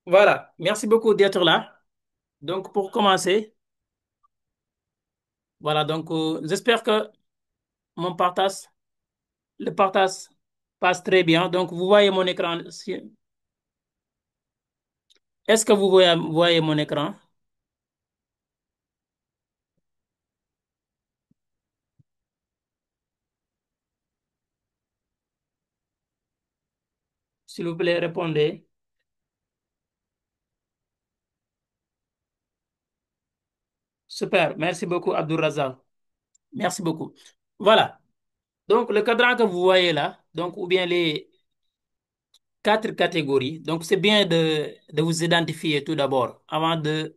Voilà, merci beaucoup d'être là. Donc, pour commencer, voilà, j'espère que mon partage, le partage passe très bien. Donc, vous voyez mon écran. Est-ce que vous voyez mon écran? S'il vous plaît, répondez. Super, merci beaucoup, Abdul. Merci beaucoup. Voilà, donc le cadran que vous voyez là, donc, ou bien les quatre catégories. Donc, c'est bien de vous identifier tout d'abord avant de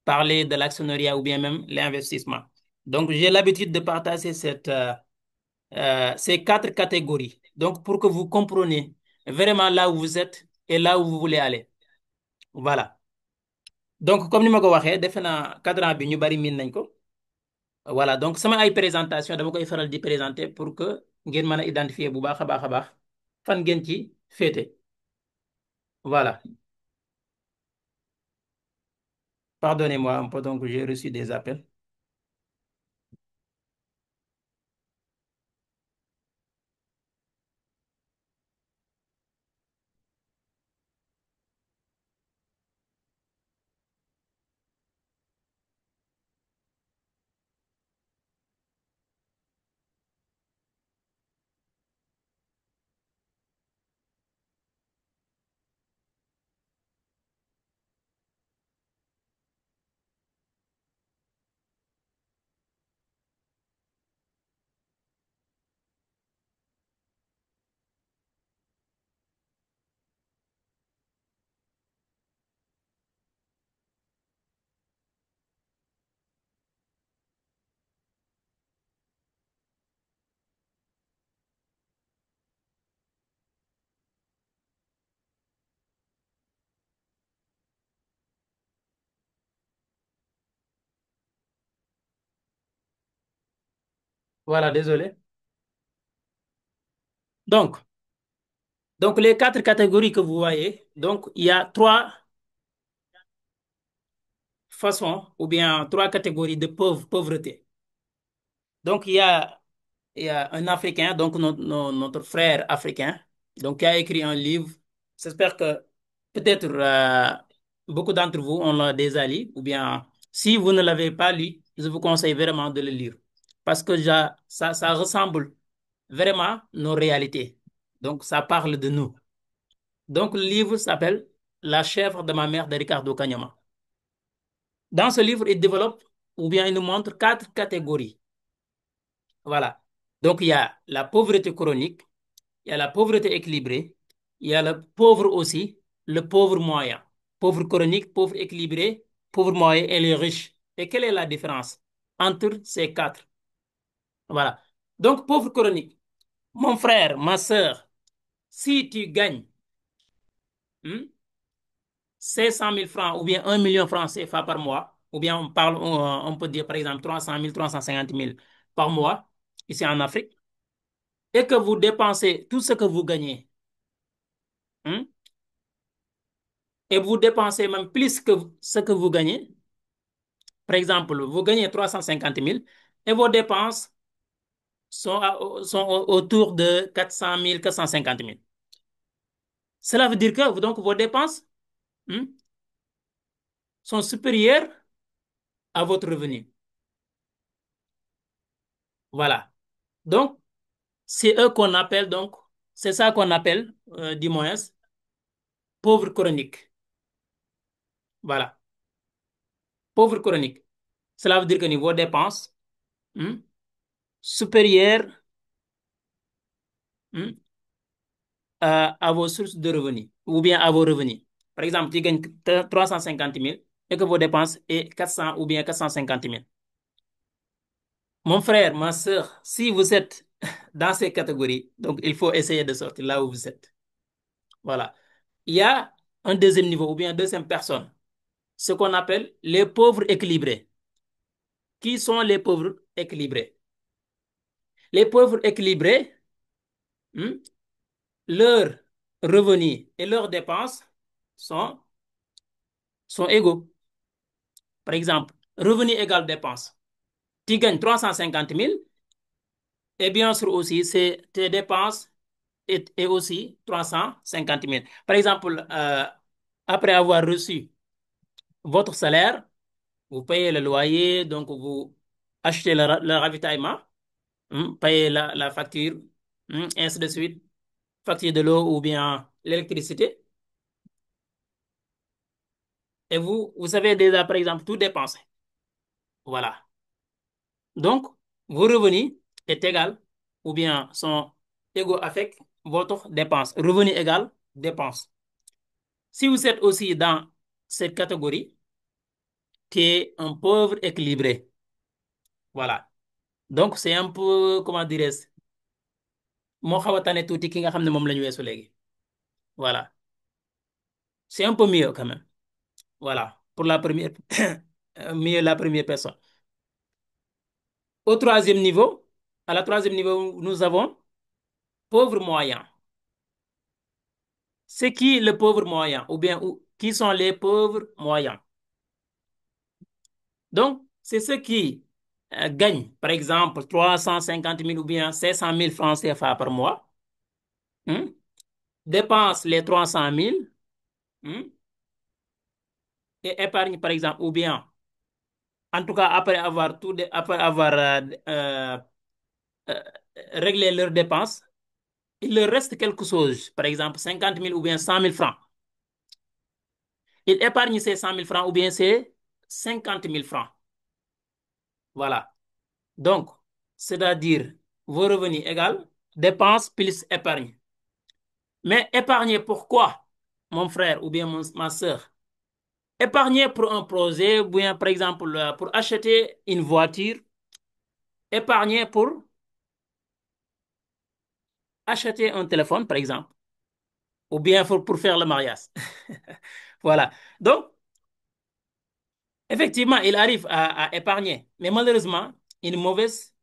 parler de l'actionnariat ou bien même l'investissement. Donc, j'ai l'habitude de partager ces quatre catégories. Donc, pour que vous compreniez vraiment là où vous êtes et là où vous voulez aller. Voilà. Donc, comme ni ma ko waxee, defe naa cadran bi ñu bari miin nañ ko. Voilà. Donc, sama ay présentation dama koy faral di présenter pour que ngeen mën a identifier bu baax a baax a baax fan ngeen ci féete. Voilà. Pardonnez-moi un peu, donc j'ai reçu des appels. Voilà, désolé. Donc, donc les quatre catégories que vous voyez, donc il y a trois façons ou bien trois catégories de pauvreté. Donc, il y a un Africain, donc notre frère africain, donc qui a écrit un livre. J'espère que peut-être beaucoup d'entre vous ont l'a déjà lu, ou bien si vous ne l'avez pas lu, je vous conseille vraiment de le lire. Parce que ça ressemble vraiment nos réalités. Donc, ça parle de nous. Donc, le livre s'appelle La chèvre de ma mère de Ricardo Kanyama. Dans ce livre, il développe ou bien il nous montre quatre catégories. Voilà. Donc, il y a la pauvreté chronique, il y a la pauvreté équilibrée, il y a le pauvre aussi, le pauvre moyen. Pauvre chronique, pauvre équilibré, pauvre moyen et les riches. Et quelle est la différence entre ces quatre? Voilà. Donc, pauvre chronique. Mon frère, ma soeur, si tu gagnes 500 000 francs ou bien 1 million de francs CFA par mois, ou bien on peut dire par exemple 300 000, 350 000 par mois, ici en Afrique, et que vous dépensez tout ce que vous gagnez, hein, et vous dépensez même plus que ce que vous gagnez, par exemple, vous gagnez 350 000 et vos dépenses sont autour de 400 000, 450 000. Cela veut dire que donc, vos dépenses hein, sont supérieures à votre revenu. Voilà. Donc, c'est eux qu'on appelle donc, c'est ça qu'on appelle, du moins, pauvre chronique. Voilà, pauvre chronique. Cela veut dire que niveau dépenses hmm, supérieures hmm, à vos sources de revenus ou bien à vos revenus. Par exemple, tu gagnes 350 000 et que vos dépenses est 400 ou bien 450 000. Mon frère, ma soeur, si vous êtes dans ces catégories, donc il faut essayer de sortir là où vous êtes. Voilà. Il y a un deuxième niveau ou bien une deuxième personne, ce qu'on appelle les pauvres équilibrés. Qui sont les pauvres équilibrés? Les pauvres équilibrés, hmm, leurs revenus et leurs dépenses sont sont égaux. Par exemple, revenu égale dépenses. Tu gagnes 350 000 et bien sûr aussi, c'est tes dépenses et aussi 350 000. Par exemple, après avoir reçu votre salaire, vous payez le loyer, donc vous achetez le ravitaillement, payez la facture, ainsi de suite, facture de l'eau ou bien l'électricité. Et vous savez déjà, par exemple, tout dépenser. Voilà. Donc, vos revenus est égal ou bien sont égaux avec votre dépense. Revenu égal dépense. Si vous êtes aussi dans cette catégorie, qui est un pauvre équilibré. Voilà. Donc, c'est un peu, comment dirais-je, moo xaw a tane tuuti ki nga xam ne moom la ñu weesu léegi. Voilà. C'est un peu mieux quand même. Voilà. Pour la première, mieux la première personne. Au troisième niveau, à la troisième niveau, nous avons pauvre moyen. C'est qui le pauvre moyen ou bien qui sont les pauvres moyens? Donc, c'est ceux qui gagnent, par exemple, 350 000 ou bien 500 000 francs CFA par mois, hein, dépensent les 300 000, hein, et épargnent, par exemple, ou bien, en tout cas, après avoir euh, réglé leurs dépenses, il leur reste quelque chose, par exemple, 50 000 ou bien 100 000 francs. Ils épargnent ces 100 000 francs ou bien ces 50 000 francs. Voilà. Donc, c'est-à-dire vos revenus égales dépenses plus épargne. Mais épargner pourquoi, mon frère ou bien ma soeur? Épargner pour un projet, ou bien par exemple pour acheter une voiture. Épargner pour acheter un téléphone, par exemple, ou bien pour faire le mariage. Voilà. Donc, effectivement, il arrive à épargner, mais malheureusement, une mauvaise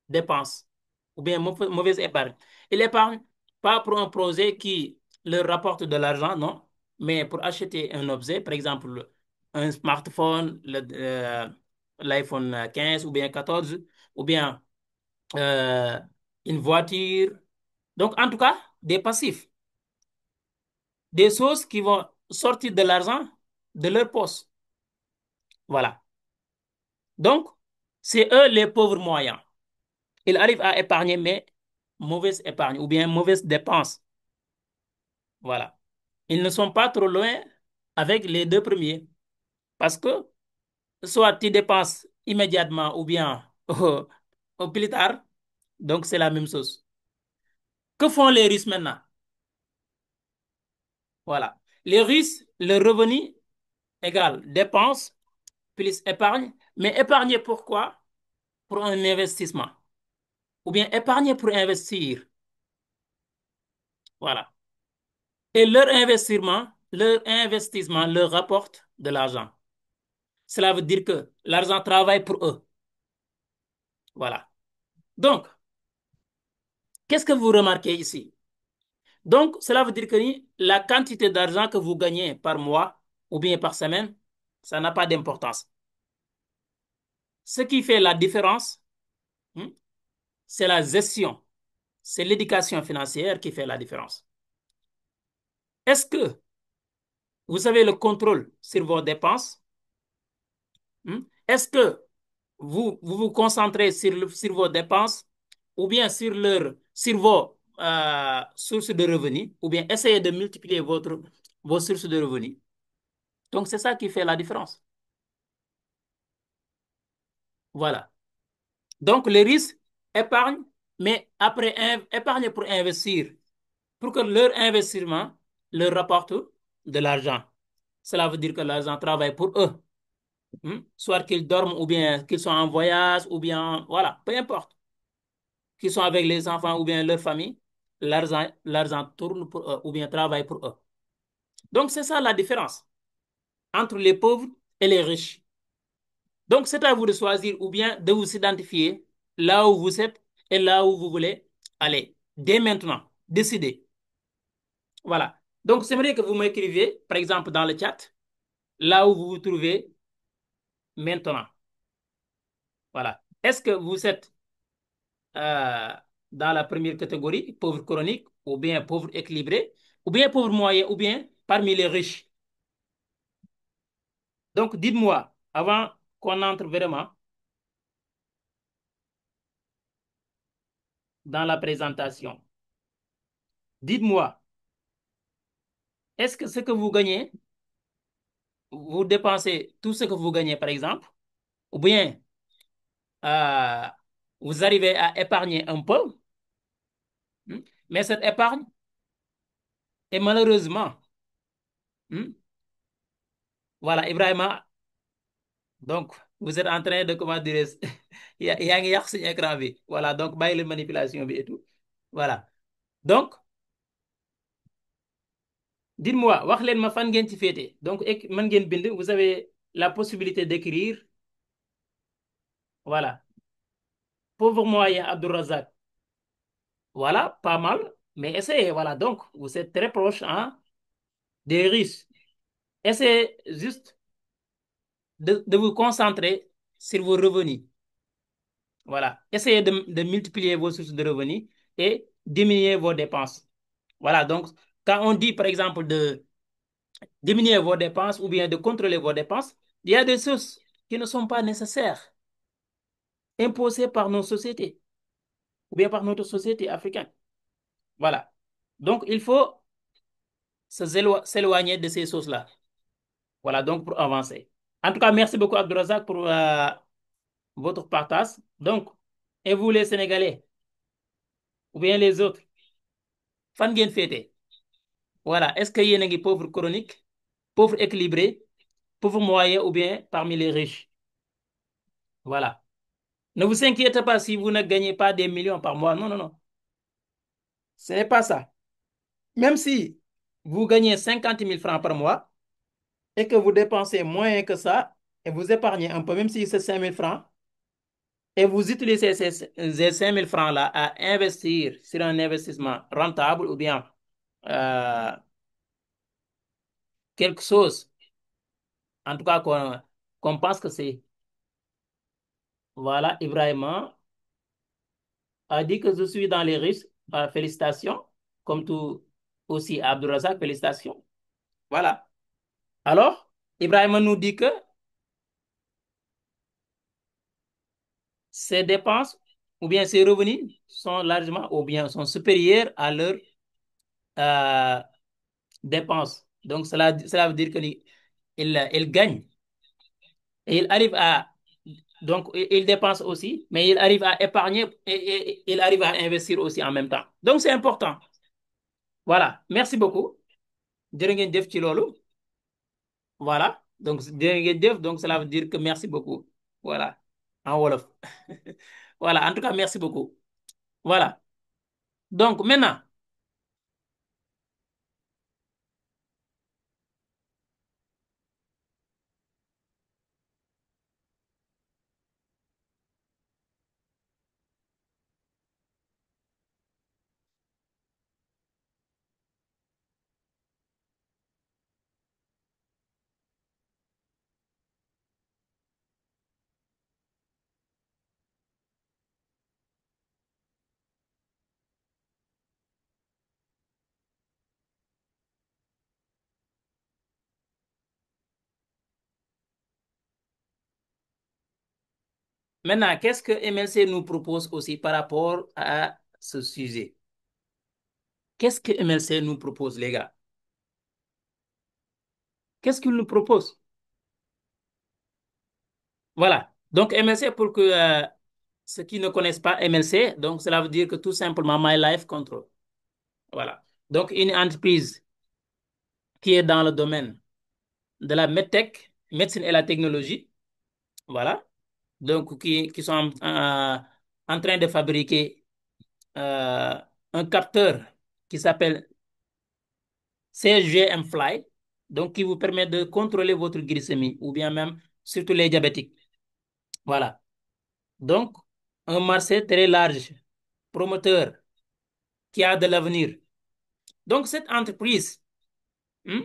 dépense ou bien mauvaise épargne. Il épargne pas pour un projet qui leur rapporte de l'argent, non, mais pour acheter un objet, par exemple un smartphone, l'iPhone 15 ou bien 14, ou bien euh, une voiture. Donc, en tout cas, des passifs, des choses qui vont sortir de l'argent de leur poste. Voilà. Donc, c'est eux les pauvres moyens. Ils arrivent à épargner, mais mauvaise épargne ou bien mauvaise dépense. Voilà. Ils ne sont pas trop loin avec les deux premiers. Parce que soit tu dépenses immédiatement ou bien au plus tard. Donc, c'est la même chose. Que font les Russes maintenant? Voilà. Les Russes, le revenu égale dépense plus épargne. Mais épargner pourquoi? Pour un investissement. Ou bien épargner pour investir. Voilà. Et leur investissement leur rapporte de l'argent. Cela veut dire que l'argent travaille pour eux. Voilà. Donc, qu'est-ce que vous remarquez ici? Donc, cela veut dire que la quantité d'argent que vous gagnez par mois ou bien par semaine, ça n'a pas d'importance. Ce qui fait la différence, hmm, c'est la gestion, c'est l'éducation financière qui fait la différence. Est-ce que vous avez le contrôle sur vos dépenses? Est-ce que vous concentrez sur vos dépenses ou bien sur vos sources de revenus ou bien essayez de multiplier vos sources de revenus? Donc, c'est ça qui fait la différence. Voilà. Donc, les risques épargnent, mais après, épargnent pour investir, pour que leur investissement leur rapporte de l'argent. Cela veut dire que l'argent travaille pour eux. Soit qu'ils dorment ou bien qu'ils sont en voyage ou bien, voilà, peu importe, qu'ils sont avec les enfants ou bien leur famille, l'argent tourne pour eux ou bien travaille pour eux. Donc, c'est ça la différence entre les pauvres et les riches. Donc, c'est à vous de choisir ou bien de vous identifier là où vous êtes et là où vous voulez aller. Dès maintenant, décidez. Voilà. Donc, j'aimerais que vous m'écriviez, par exemple, dans le chat, là où vous vous trouvez maintenant. Voilà. Est-ce que vous êtes euh, dans la première catégorie, pauvre chronique, ou bien pauvre équilibré, ou bien pauvre moyen, ou bien parmi les riches? Donc, dites-moi, avant qu'on entre vraiment dans la présentation, dites-moi, est-ce que ce que vous gagnez, vous dépensez tout ce que vous gagnez, par exemple, ou bien euh, vous arrivez à épargner un peu, hmm, mais cette épargne est malheureusement, hmm, voilà, Ibrahima, donc vous êtes en train de, comment dire, yaa ngi yàq suñu écran bi, voilà, donc bàyyi leen manipulation bi et tout, voilà. Donc, dites-moi, wax leen ma fan ngeen ci féete. Donc, mën ngeen bind, vous avez la possibilité d'écrire, voilà, pauvre moyen Abdourazak, voilà, pas mal, mais essayez, voilà, donc vous êtes très proche hein, des riches. Essayez juste de vous concentrer sur vos revenus. Voilà. Essayez de multiplier vos sources de revenus et diminuer vos dépenses. Voilà. Donc, quand on dit, par exemple, de diminuer vos dépenses ou bien de contrôler vos dépenses, il y a des choses qui ne sont pas nécessaires, imposées par nos sociétés ou bien par notre société africaine. Voilà. Donc, il faut s'éloigner de ces choses-là. Voilà, donc pour avancer. En tout cas, merci beaucoup, Abdourazak, pour votre partage. Donc, et vous, les Sénégalais, ou bien les autres, fan ngeen féete? Voilà, est-ce que yéen a ngi pauvre chronique, pauvre équilibré, pauvre moyen ou bien parmi les riches? Voilà. Ne vous inquiétez pas si vous ne gagnez pas des millions par mois. Non, non, non. Ce n'est pas ça. Même si vous gagnez 50 000 francs par mois et que vous dépensez moins que ça et vous épargnez un peu, même si c'est 5 000 francs, et vous utilisez ces 5 000 francs-là à investir sur un investissement rentable ou bien euh, quelque chose, en tout cas qu'on pense que c'est. Voilà, Ibrahima a dit que je suis dans les risques. Félicitations. Comme tout aussi Abdourazak, félicitations. Voilà. Alors, Ibrahima nous dit que ses dépenses ou bien ses revenus sont largement ou bien sont supérieurs à leurs euh, dépenses. Donc, cela veut dire qu'il gagne et il arrive à donc il dépense aussi, mais il arrive à épargner et il arrive à investir aussi en même temps. Donc, c'est important. Voilà. Merci beaucoup. Jërë ngeen jëf ci loolu. Voilà. Donc, jërë ngeen jëf. Donc, cela veut dire que merci beaucoup. Voilà. En wolof. Voilà. En tout cas, merci beaucoup. Voilà. Donc, maintenant, maintenant, qu'est-ce que MLC nous propose aussi par rapport à ce sujet? Qu'est-ce que MLC nous propose, les gars? Qu'est-ce qu'il nous propose? Voilà. Donc, MLC, pour que ceux qui ne connaissent pas MLC, donc cela veut dire que tout simplement My Life Control. Voilà. Donc, une entreprise qui est dans le domaine de la medtech, médecine et la technologie, voilà. Donc, qui sont en train de fabriquer un capteur qui s'appelle CGM Fly, donc qui vous permet de contrôler votre glycémie ou bien même surtout les diabétiques. Voilà. Donc, un marché très large, promoteur, qui a de l'avenir. Donc, cette entreprise, hmm,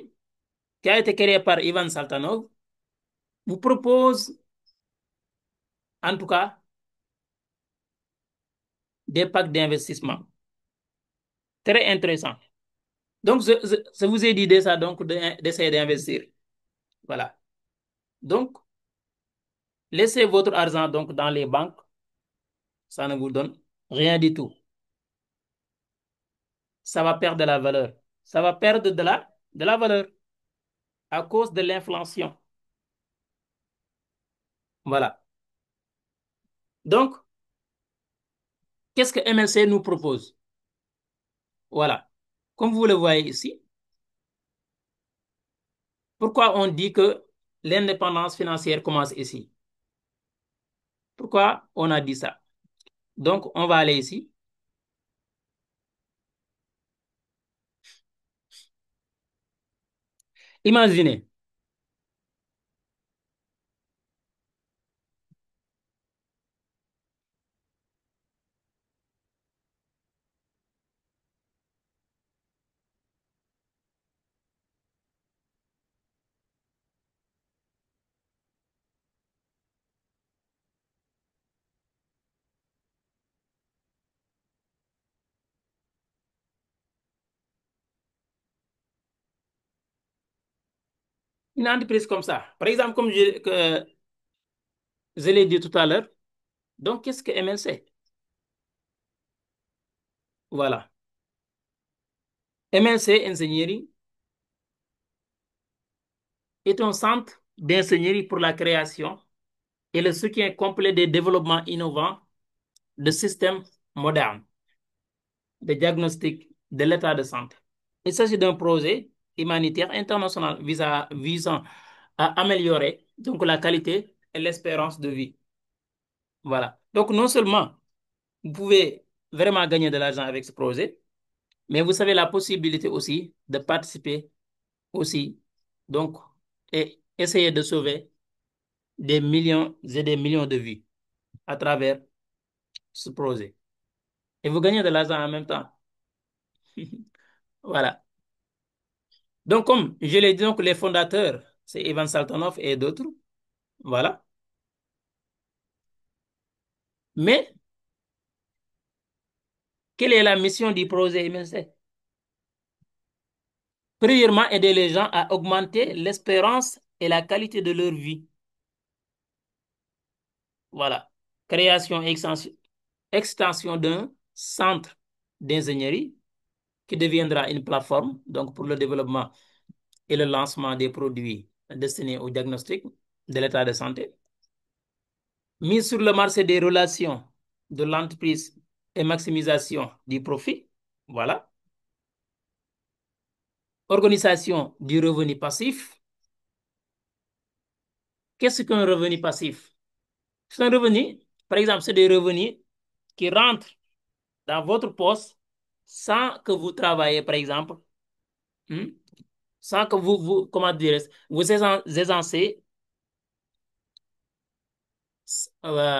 qui a été créé par Ivan Saltanov, vous propose, en tout cas, des packs d'investissement très intéressants. Donc, je vous ai dit déjà donc d'essayer d'investir. Voilà. Donc, laissez votre argent donc dans les banques, ça ne vous donne rien du tout. Ça va perdre de la valeur. Ça va perdre de la valeur à cause de l'inflation. Voilà. Donc, qu'est-ce que MLC nous propose? Voilà. Comme vous le voyez ici, pourquoi on dit que l'indépendance financière commence ici? Pourquoi on a dit ça? Donc, on va aller ici. Imaginez, une entreprise comme ça. Par exemple, comme je l'ai dit tout à l'heure, donc qu'est-ce que MLC? Voilà. MLC Ingénierie est un centre d'ingénierie pour la création et le soutien complet des développements innovants de systèmes modernes de diagnostic de l'état de santé. Il s'agit d'un projet humanitaire international visant à améliorer donc la qualité et l'espérance de vie. Voilà. Donc non seulement vous pouvez vraiment gagner de l'argent avec ce projet, mais vous avez la possibilité aussi de participer aussi donc et essayer de sauver des millions et des millions de vies à travers ce projet. Et vous gagnez de l'argent en même temps. Voilà. Donc, comme je l'ai dit, donc, les fondateurs, c'est Ivan Saltonov et d'autres. Voilà. Mais, quelle est la mission du projet MSC? Premièrement, aider les gens à augmenter l'espérance et la qualité de leur vie. Voilà. Création et extension d'un centre d'ingénierie qui deviendra une plateforme donc pour le développement et le lancement des produits destinés au diagnostic de l'état de santé. Mise sur le marché des relations de l'entreprise et maximisation du profit. Voilà. Organisation du revenu passif. Qu'est-ce qu'un revenu passif? C'est un revenu, par exemple, c'est des revenus qui rentrent dans votre poste sans que vous travaillez, par exemple, hmm, sans que comment dire, vous agencez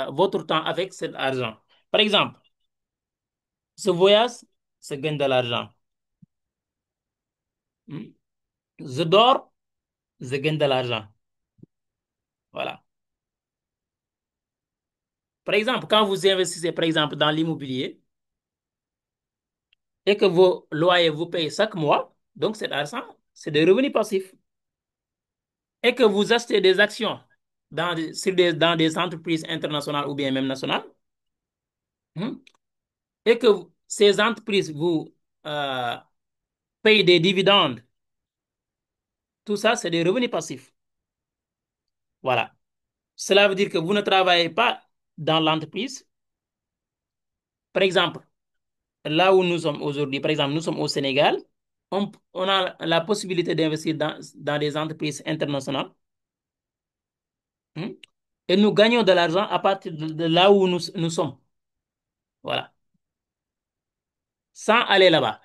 votre temps avec cet argent. Par exemple, ce voyage, ça gagne de l'argent. Hmm. Je dors, je gagne de l'argent. Voilà. Par exemple, quand vous investissez, par exemple, dans l'immobilier et que vos loyers vous payent chaque mois, donc cet argent, c'est des revenus passifs. Et que vous achetez des actions dans des entreprises internationales ou bien même nationales, hein, et que ces entreprises vous euh, payent des dividendes, tout ça, c'est des revenus passifs. Voilà. Cela veut dire que vous ne travaillez pas dans l'entreprise. Par exemple, là où nous sommes aujourd'hui, par exemple, nous sommes au Sénégal, on a la possibilité d'investir dans des entreprises internationales, hein, et nous gagnons de l'argent à partir de là où nous sommes. Voilà. Sans aller là-bas.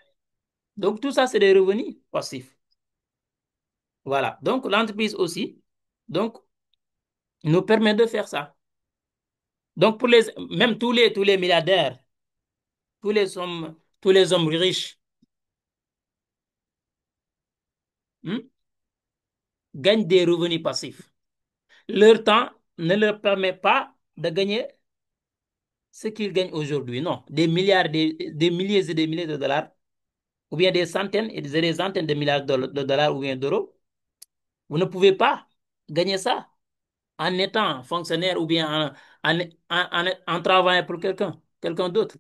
Donc, tout ça, c'est des revenus passifs. Voilà. Donc, l'entreprise aussi, donc, nous permet de faire ça. Donc, même tous les milliardaires, tous les hommes riches, hein, gagnent des revenus passifs. Leur temps ne leur permet pas de gagner ce qu'ils gagnent aujourd'hui. Non, des milliards, des milliers et des milliers de dollars, ou bien des centaines et des centaines de milliards de dollars ou bien d'euros. Vous ne pouvez pas gagner ça en étant fonctionnaire ou bien en travaillant pour quelqu'un d'autre.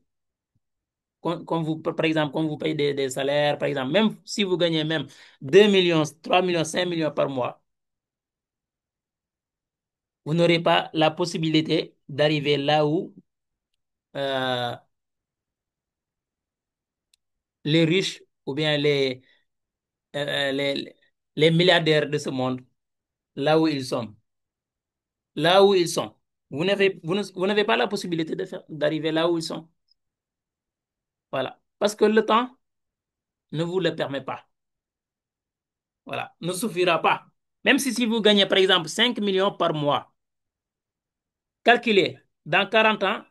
Comme vous, par exemple, comme vous payez des salaires, par exemple, même si vous gagnez même 2 millions, 3 millions, 5 millions par mois, vous n'aurez pas la possibilité d'arriver là où euh, les riches ou bien euh, les, les milliardaires de ce monde, là où ils sont. Là où ils sont. Vous n'avez pas la possibilité d'arriver là où ils sont. Voilà. Parce que le temps ne vous le permet pas. Voilà. Ne suffira pas. Même si vous gagnez, par exemple, 5 millions par mois, calculez, dans 40 ans,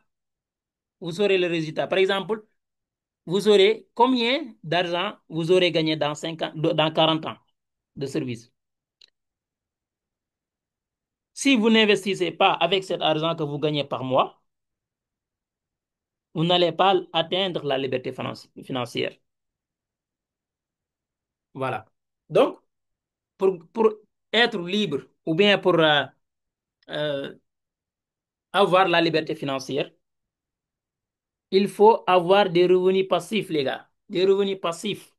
vous aurez le résultat. Par exemple, vous aurez combien d'argent vous aurez gagné dans 40 ans de service. Si vous n'investissez pas avec cet argent que vous gagnez par mois, vous n'allez pas atteindre la liberté financière. Voilà. Donc, pour être libre ou bien pour euh, avoir la liberté financière, il faut avoir des revenus passifs, les gars. Des revenus passifs.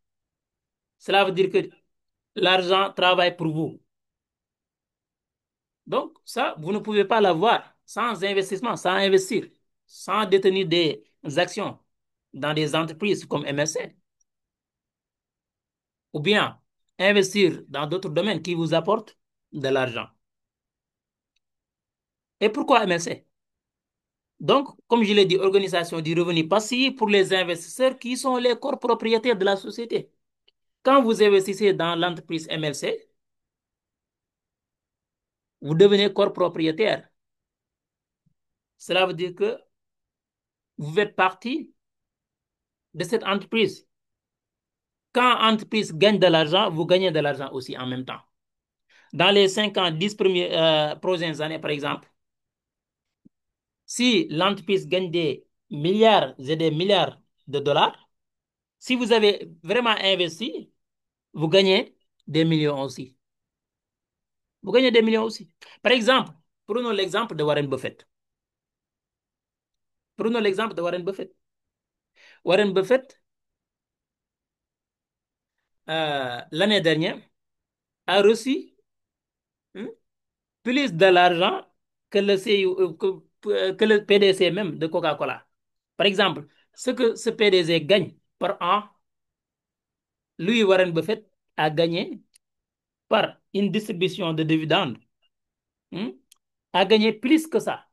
Cela veut dire que l'argent travaille pour vous. Donc, ça, vous ne pouvez pas l'avoir sans investissement, sans investir, sans détenir des actions dans des entreprises comme MSC, ou bien investir dans d'autres domaines qui vous apportent de l'argent. Et pourquoi MSC? Donc, comme je l'ai dit, organisation du revenu passif pour les investisseurs qui sont les corps propriétaires de la société. Quand vous investissez dans l'entreprise MLC, vous devenez corps propriétaire. Cela veut dire que vous faites partie de cette entreprise. Quand l'entreprise gagne de l'argent, vous gagnez de l'argent aussi en même temps. Dans les 5 ans, 10 prochaines années, par exemple, si l'entreprise gagne des milliards et des milliards de dollars, si vous avez vraiment investi, vous gagnez des millions aussi. Vous gagnez des millions aussi. Par exemple, prenons l'exemple de Warren Buffett. Prenons l'exemple de Warren Buffett. Warren Buffett, l'année dernière, a reçu hein, plus de l'argent que le CEO, que le PDC même de Coca-Cola. Par exemple, ce que ce PDG gagne par an, lui, Warren Buffett, a gagné par une distribution de dividendes, hein, a gagné plus que ça.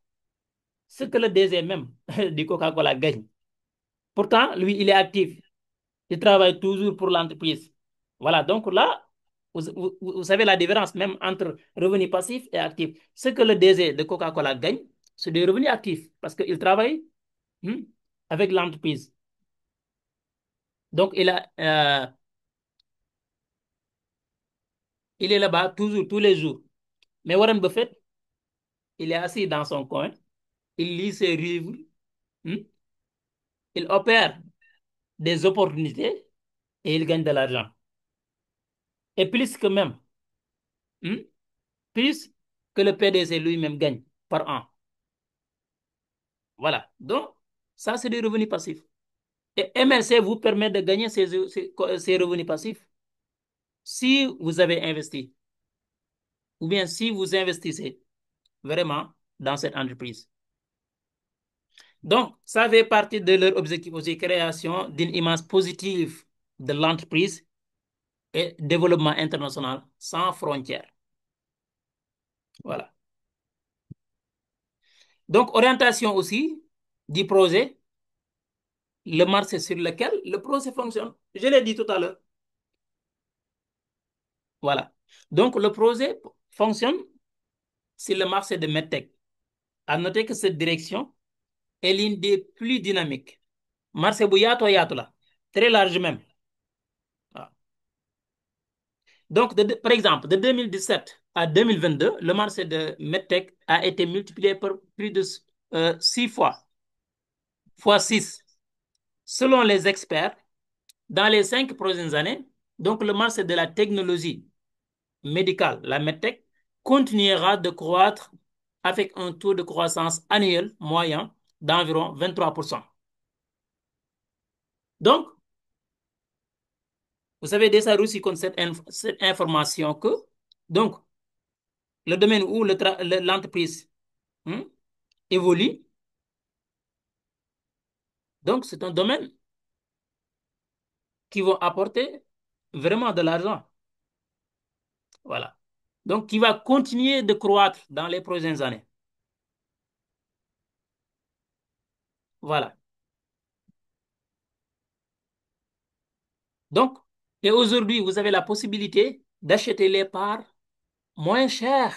Ce que le DG même du Coca-Cola gagne. Pourtant, lui, il est actif. Il travaille toujours pour l'entreprise. Voilà, donc là, vous savez la différence même entre revenus passifs et actifs. Ce que le DG de Coca-Cola gagne, c'est des revenus actifs parce qu'il travaille hmm, avec l'entreprise. Donc, il est là-bas toujours, tous les jours. Mais Warren Buffett, il est assis dans son coin, il lit ses livres, hmm, il opère des opportunités et il gagne de l'argent. Et plus que même, hmm, plus que le PDC lui-même gagne par an. Voilà. Donc, ça, c'est des revenus passifs. Et MLC vous permet de gagner ces revenus passifs si vous avez investi ou bien si vous investissez vraiment dans cette entreprise. Donc, ça fait partie de leur objectif aussi, création d'une image positive de l'entreprise et développement international sans frontières. Voilà. Donc, orientation aussi du projet, le marché sur lequel le projet fonctionne. Je l'ai dit tout à l'heure. Voilà. Donc, le projet fonctionne sur le marché de MedTech. À noter que cette direction est l'une des plus dynamiques. Marché bu yaatoo yaatu la. Très large même. Waaw. Donc, par exemple, de 2017 à 2022, le marché de MedTech a été multiplié par plus de 6 fois, fois 6. Selon les experts, dans les 5 prochaines années, donc le marché de la technologie médicale, la MedTech, continuera de croître avec un taux de croissance annuel moyen d'environ 23%. Donc, vous savez déjà reçu comme cette information que, donc, le domaine où l'entreprise hmm, évolue, donc c'est un domaine qui va apporter vraiment de l'argent. Voilà. Donc, qui va continuer de croître dans les prochaines années. Voilà. Donc, et aujourd'hui, vous avez la possibilité d'acheter les parts moins chères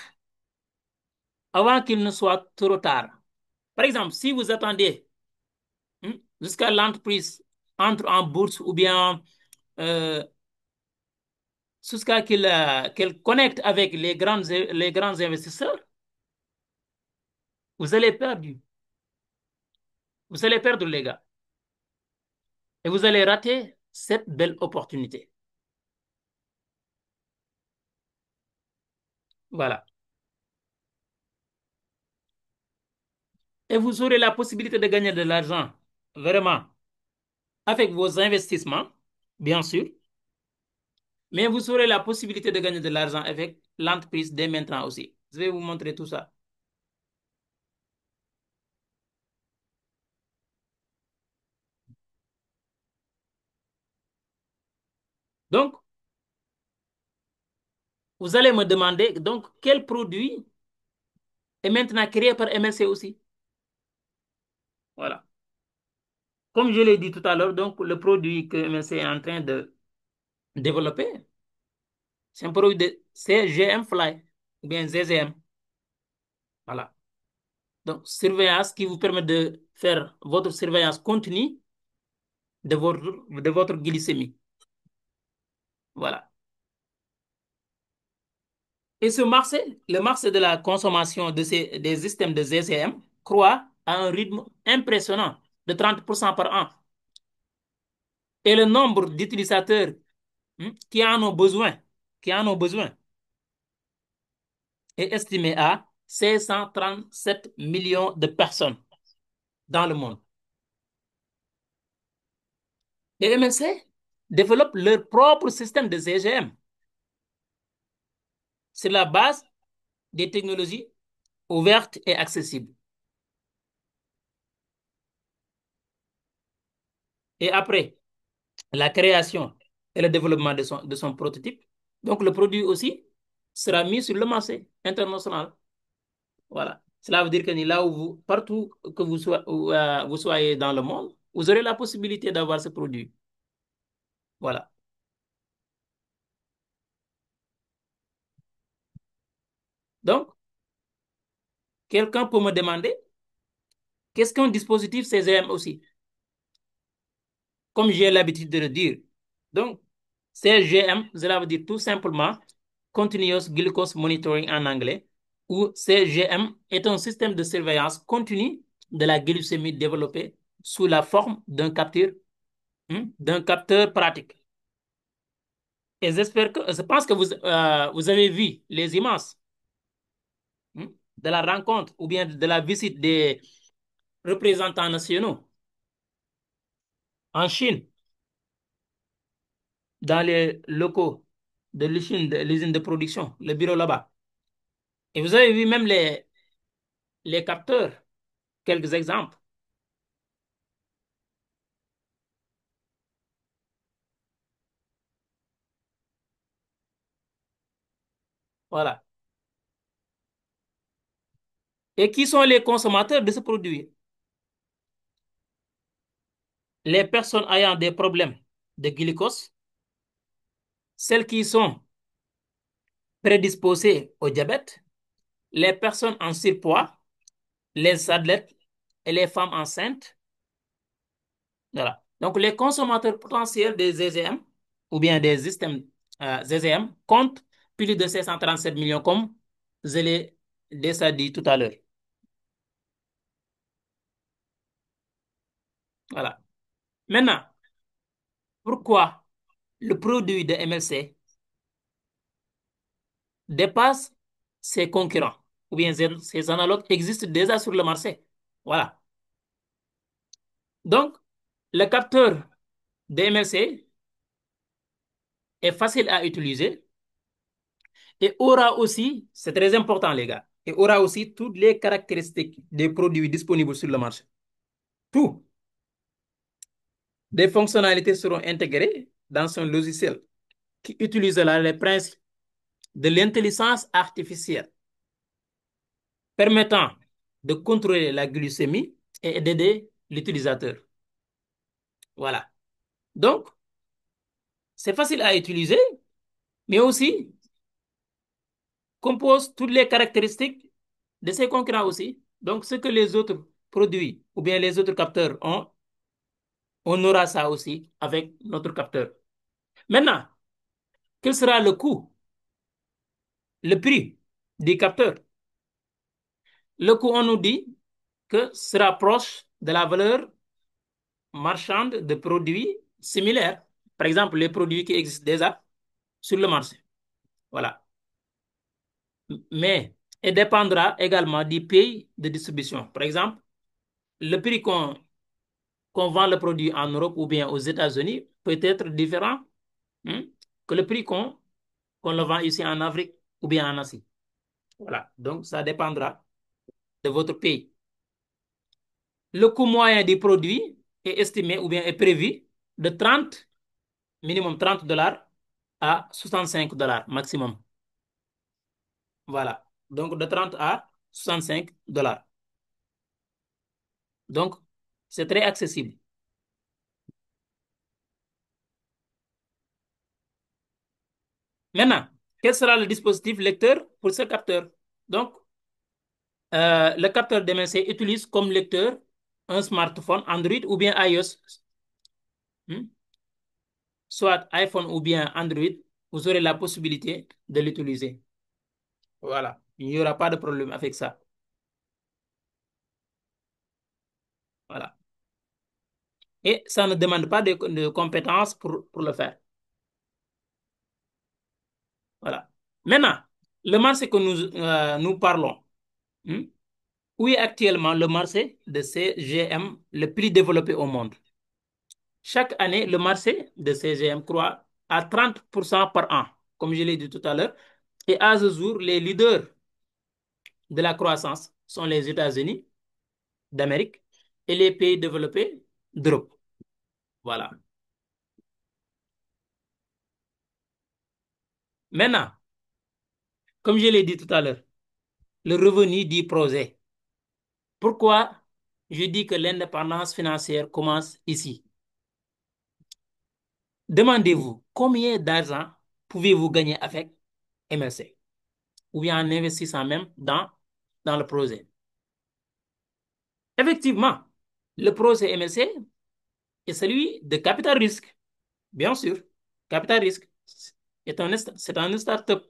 avant qu'il ne soit trop tard. Par exemple, si vous attendez jusqu'à l'entreprise entre en bourse ou bien euh, jusqu'à qu'elle connecte avec les grands investisseurs, vous allez perdre. Vous allez perdre, les gars. Et vous allez rater cette belle opportunité. Voilà. Et vous aurez la possibilité de gagner de l'argent, vraiment, avec vos investissements, bien sûr, mais vous aurez la possibilité de gagner de l'argent avec l'entreprise dès maintenant aussi. Je vais vous montrer tout ça. Donc, vous allez me demander, donc, quel produit est maintenant créé par MLC aussi? Voilà. Comme je l'ai dit tout à l'heure, donc, le produit que MLC est en train de développer, c'est un produit de CGM Fly, ou bien ZZM. Voilà. Donc, surveillance qui vous permet de faire votre surveillance continue de votre glycémie. Voilà. Et ce marché, le marché de la consommation des systèmes de ZCM croît à un rythme impressionnant de 30% par an. Et le nombre d'utilisateurs qui en ont besoin, qui en ont besoin, est estimé à 537 millions de personnes dans le monde. Et MNC développe leur propre système de CGM sur la base des technologies ouvertes et accessibles. Et après la création et le développement de son prototype, donc le produit aussi sera mis sur le marché international. Voilà. Cela veut dire que là où partout que vous soyez dans le monde, vous aurez la possibilité d'avoir ce produit. Voilà. Donc, quelqu'un peut me demander, qu'est-ce qu'un dispositif CGM aussi? Comme j'ai l'habitude de le dire. Donc, CGM, cela veut dire tout simplement Continuous Glucose Monitoring en anglais, ou CGM est un système de surveillance continue de la glycémie développé sous la forme d'un capteur pratique. Et je pense que vous avez vu les images de la rencontre ou bien de la visite des représentants nationaux en Chine, dans les locaux de l'usine de production, le bureau là-bas. Et vous avez vu même les capteurs, quelques exemples. Voilà. Et qui sont les consommateurs de ce produit? Les personnes ayant des problèmes de glucose, celles qui sont prédisposées au diabète, les personnes en surpoids, les athlètes et les femmes enceintes. Voilà. Donc, les consommateurs potentiels des EGM ou bien des systèmes ZZM, compte plus de 737 millions, comme je l'ai déjà dit tout à l'heure. Voilà. Maintenant, pourquoi le produit de MLC dépasse ses concurrents ou bien ses analogues existent déjà sur le marché? Voilà. Donc, le capteur de MLC est facile à utiliser et aura aussi, c'est très important les gars, et aura aussi toutes les caractéristiques des produits disponibles sur le marché. Tout. Des fonctionnalités seront intégrées dans son logiciel qui utilisera les principes de l'intelligence artificielle permettant de contrôler la glycémie et d'aider l'utilisateur. Voilà. Donc, c'est facile à utiliser, mais aussi compose toutes les caractéristiques de ses concurrents aussi. Donc, ce que les autres produits ou bien les autres capteurs ont, on aura ça aussi avec notre capteur. Maintenant, quel sera le coût, le prix des capteurs? Le coût, on nous dit que sera proche de la valeur marchande de produits similaires. Par exemple, les produits qui existent déjà sur le marché. Voilà. Mais il dépendra également du pays de distribution. Par exemple, le prix qu'on vend le produit en Europe ou bien aux États-Unis peut être différent, hein, que le prix qu'on le vend ici en Afrique ou bien en Asie. Voilà. Donc, ça dépendra de votre pays. Le coût moyen des produits est estimé ou bien est prévu de 30, minimum $30 à $65 maximum. Voilà. Donc, de 30 à $65. Donc, c'est très accessible. Maintenant, quel sera le dispositif lecteur pour ce capteur? Donc, le capteur DMC utilise comme lecteur un smartphone Android ou bien iOS, hmm, soit iPhone ou bien Android. Vous aurez la possibilité de l'utiliser. Voilà. Il n'y aura pas de problème avec ça. Voilà. Et ça ne demande pas de compétences pour le faire. Voilà. Maintenant, le marché que nous parlons, hmm, où est actuellement le marché de CGM le plus développé au monde? Chaque année, le marché de CGM croît à 30% par an, comme je l'ai dit tout à l'heure. Et à ce jour, les leaders de la croissance sont les États-Unis d'Amérique et les pays développés d'Europe. Voilà. Maintenant, comme je l'ai dit tout à l'heure, le revenu du projet. Pourquoi je dis que l'indépendance financière commence ici? Demandez-vous combien d'argent pouvez-vous gagner avec MLC ou bien en investissant même dans le projet. Effectivement, le projet MLC est celui de capital risque, bien sûr. Capital risque c'est un start-up.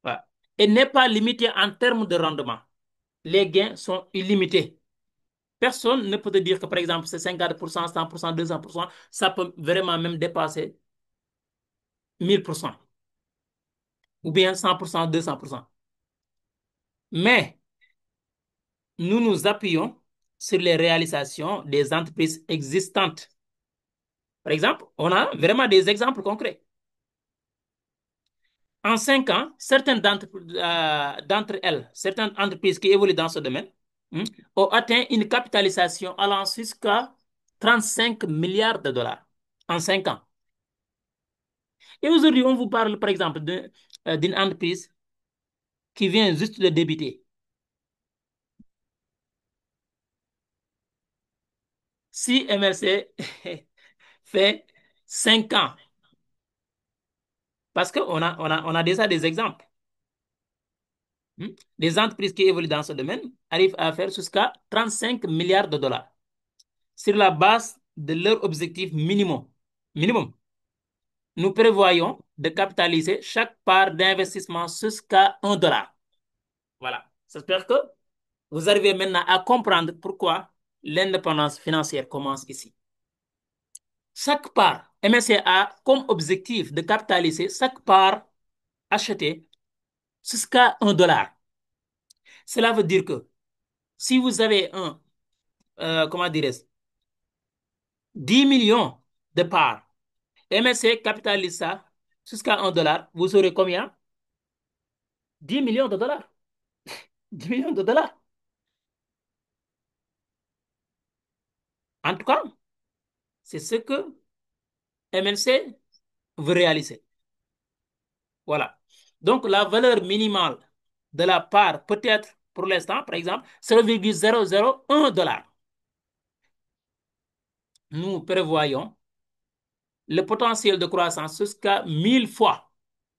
Voilà. Et n'est pas limité en termes de rendement. Les gains sont illimités. Personne ne peut te dire que, par exemple, c'est 50%, 100%, 200%. Ça peut vraiment même dépasser 1000%. Ou bien 100%, 200%. Mais nous nous appuyons sur les réalisations des entreprises existantes. Par exemple, on a vraiment des exemples concrets. En 5 ans, certaines d'entre elles, certaines entreprises qui évoluent dans ce domaine, hmm, ont atteint une capitalisation allant jusqu'à 35 milliards de dollars en 5 ans. Et aujourd'hui, on vous parle, par exemple, d'une entreprise qui vient juste de débuter. Si MLC fait 5 ans, parce qu'on a déjà des exemples, hmm, des entreprises qui évoluent dans ce domaine arrivent à faire jusqu'à 35 milliards de dollars sur la base de leur objectif minimum. Minimum. nous prévoyons de capitaliser chaque part d'investissement jusqu'à $1. Voilà. J'espère que vous arrivez maintenant à comprendre pourquoi l'indépendance financière commence ici. Chaque part, MSCI a comme objectif de capitaliser chaque part achetée jusqu'à $1. Cela veut dire que si vous avez comment dirais-je, 10 millions de parts, MSCI capitalise ça jusqu'à $1, vous aurez combien? 10 millions de dollars. 10 millions de dollars. En tout cas, c'est ce que MLC veut réaliser. Voilà. Donc, la valeur minimale de la part peut être, pour l'instant, par exemple, 0,001 $. Nous prévoyons le potentiel de croissance jusqu'à 1000 fois,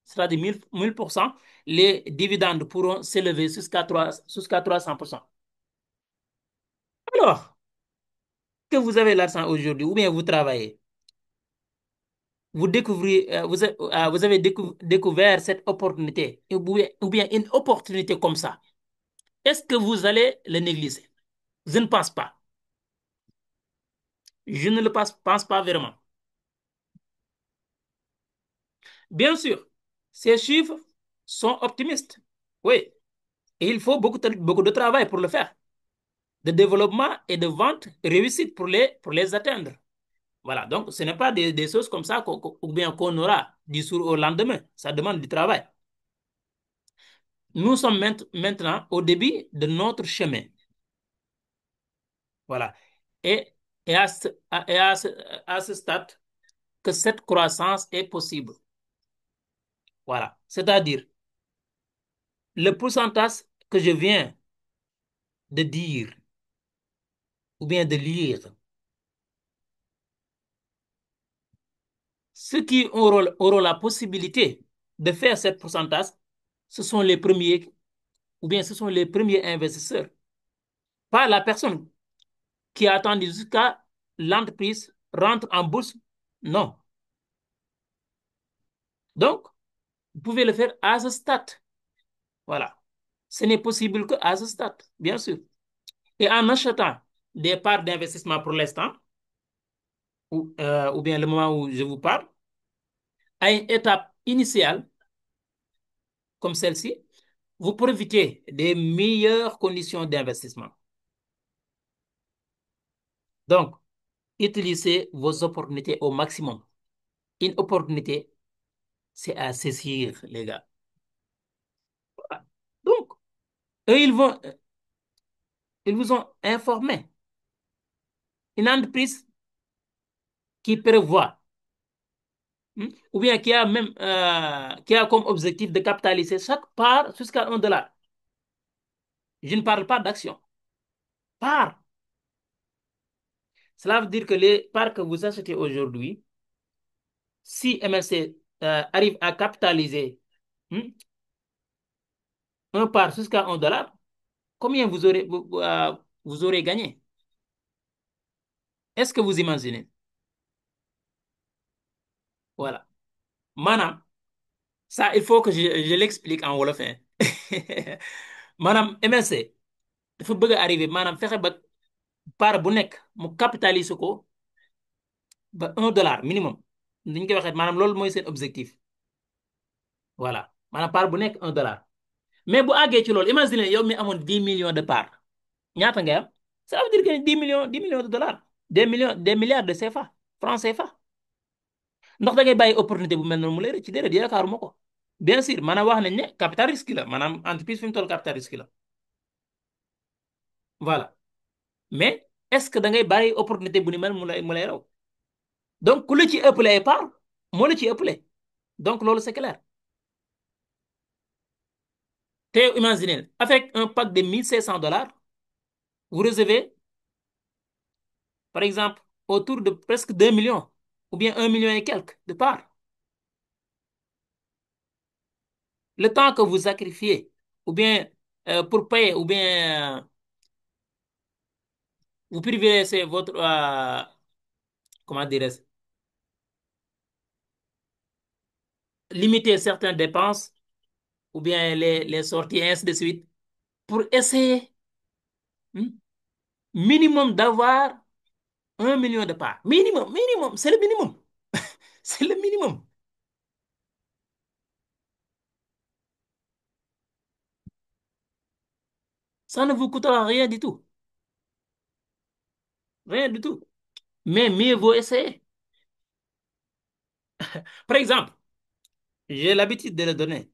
c'est-à-dire 1000%. Les dividendes pourront s'élever jusqu'à 300%. Alors, que vous avez l'argent aujourd'hui ou bien vous travaillez, vous découvrez, vous avez découvert cette opportunité ou bien une opportunité comme ça. Est-ce que vous allez le négliger? Je ne pense pas. Je ne le pense pas vraiment. Bien sûr, ces chiffres sont optimistes. Oui, et il faut beaucoup de travail pour le faire, de développement et de vente réussite pour les atteindre. Voilà, donc ce n'est pas des choses comme ça ou bien qu'on aura du jour au lendemain. Ça demande du travail. Nous sommes maintenant au début de notre chemin. Voilà. Et, et, à ce, à ce stade, que cette croissance est possible. Voilà. C'est-à-dire, le pourcentage que je viens de dire ou bien de lire, ceux qui auront la possibilité de faire cette pourcentage, ce sont les premiers ou bien ce sont les premiers investisseurs. Pas la personne qui a attendu jusqu'à l'entreprise rentre en bourse. Non. Donc, vous pouvez le faire à ce stade. Voilà. Ce n'est possible qu'à ce stade, bien sûr. Et en achetant des parts d'investissement pour l'instant, ou bien le moment où je vous parle, à une étape initiale comme celle-ci, vous profitez des meilleures conditions d'investissement. Donc, utilisez vos opportunités au maximum. Une opportunité, c'est à saisir, les gars. Voilà. Donc, eux, ils vous ont informé. Une entreprise qui prévoit, ou bien qui a comme objectif de capitaliser chaque part jusqu'à $1. Je ne parle pas d'action. Part. Cela veut dire que les parts que vous achetez aujourd'hui, si MLC arrive à capitaliser hmm, un part jusqu'à $1, combien vous aurez gagné? Est-ce que vous imaginez? Voilà. Maanaam, ça, il faut que je l'explique en wolof. Hein. Maanaam MLC dafa bëgg a arrivé maanaam fexe ba part bu nekk mu capitalise ko ba $1 minimum. Ni ñu koy waxee maanaam loolu mooy seen objectif. Voilà. Maanaam part bu nekk $1. Mais bu àggee ci loolu imagine yow mi amoon 10 millions de parts ñaata ngay am ça veut dire que 10 millions de dollars des milliards de CFA francs CFA ndax da ngay bàyyi opportunité bu mel noonu mu lay rëcc ci déedéet yaakaaruma ko bien sûr maanaam wax nañ ne capital risque la maanaam entreprise fi mu toll capital risque la voilà mais est-ce que da ngay bàyyi opportunité bu ni mel mu lay raw donc ku la ci ëppale ay part moo la ci ëppale donc loolu c'est clair te imaginez avec un pack de $1 500 vous recevez par exemple autour de presque 2 millions ou bien 1 million et quelques de parts. Le temps que vous sacrifiez, ou bien pour payer, ou bien vous privilégiez votre, comment dirais-je, limiter certaines dépenses ou bien les sorties, et ainsi de suite, pour essayer, hmm, minimum d'avoir 1 million de parts. Minimum, minimum, c'est le minimum. C'est le minimum. Ça ne vous coûtera rien du tout. Rien du tout. Mais mieux vaut essayer. Par exemple, j'ai l'habitude de le donner.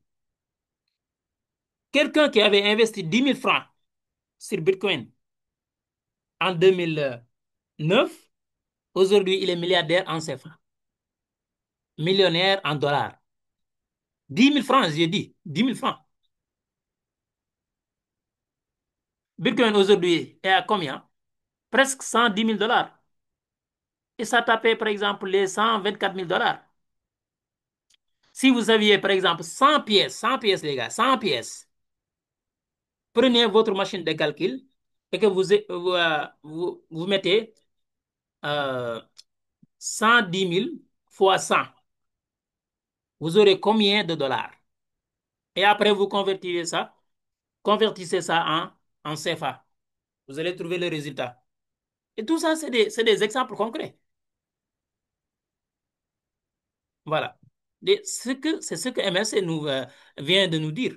Quelqu'un qui avait investi 10 000 francs sur Bitcoin en 2009, aujourd'hui, il est milliardaire en CFA, millionnaire en dollars. 10 000 francs, j'ai dit, 10 000 francs. Bitcoin aujourd'hui est à combien? Presque 110 000 dollars. Et ça tapait, par exemple, les 124 000 dollars. Si vous aviez, par exemple, 100 pièces, les gars, 100 pièces, prenez votre machine de calcul et que vous mettez euh, 110 000 fois 100. Vous aurez combien de dollars? Et après, vous convertissez ça en CFA. Vous allez trouver le résultat. Et tout ça, c'est des exemples concrets. Voilà. C'est ce que MSC vient de nous dire.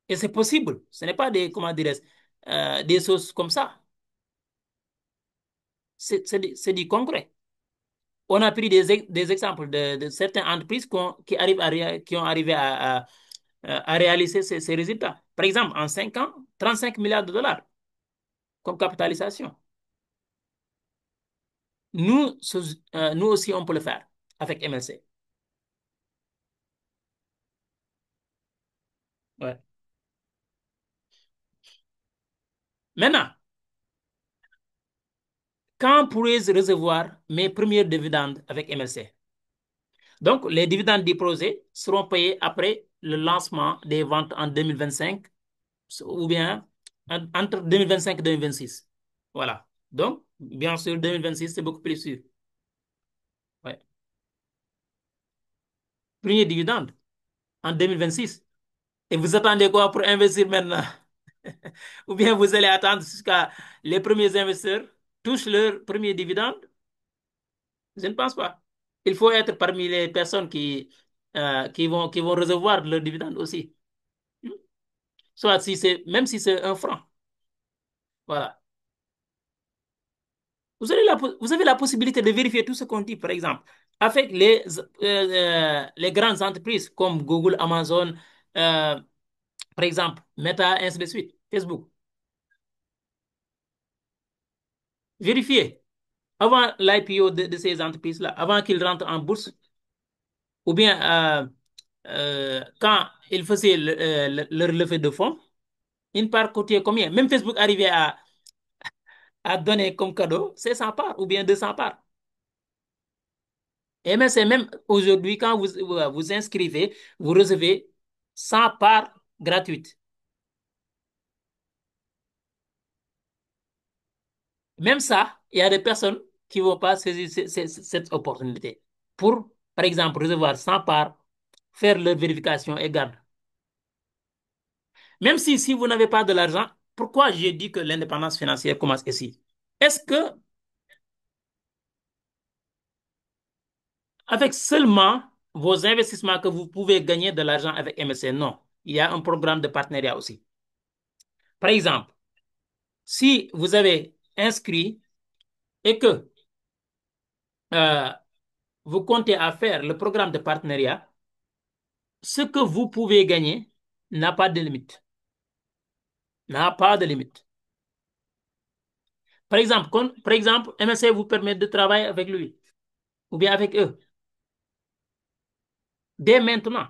Et c'est possible. Ce n'est pas comment dirais-je, des choses comme ça. C'est du concret. On a pris des exemples de certaines entreprises qui ont arrivé à réaliser ces résultats. Par exemple, en 5 ans, 35 milliards de dollars comme capitalisation. Nous aussi, on peut le faire avec MLC. Ouais. Maintenant, quand pourrais-je recevoir mes premiers dividendes avec MLC? Donc, les dividendes du projet seront payés après le lancement des ventes en 2025 ou bien entre 2025 et 2026. Voilà. Donc, bien sûr, 2026, c'est beaucoup plus sûr. Ouais. Premier dividende en 2026. Et vous attendez quoi pour investir maintenant? Ou bien vous allez attendre jusqu'à les premiers investisseurs touchent leur premier dividende? Je ne pense pas. Il faut être parmi les personnes qui vont recevoir leur dividende aussi. Hmm. Soit si c'est, même si c'est 1 franc. Voilà. Vous avez la possibilité de vérifier tout ce qu'on dit, par exemple, avec les grandes entreprises comme Google, Amazon, euh, par exemple, Meta, ainsi de suite, Facebook. Vérifiez avant l'IPO de ces entreprises-là, avant qu'ils rentrent en bourse, ou bien quand ils faisaient leur levée de fonds, une part coûtait combien? Même Facebook arrivait à donner comme cadeau 500 parts ou bien 200 parts. Et même c'est même aujourd'hui, quand vous inscrivez, vous recevez 100 parts gratuites. Même ça, il y a des personnes qui ne vont pas saisir cette opportunité pour, par exemple, recevoir 100 parts, faire leur vérification et garder. Même si vous n'avez pas de l'argent, pourquoi j'ai dit que l'indépendance financière commence ici? Est-ce que avec seulement vos investissements que vous pouvez gagner de l'argent avec MSC? Non. Il y a un programme de partenariat aussi. Par exemple, si vous avez inscrit et que euh, vous comptez à faire le programme de partenariat, ce que vous pouvez gagner n'a pas de limite. N'a pas de limite. Par exemple, MSC vous permet de travailler avec lui ou bien avec eux dès maintenant.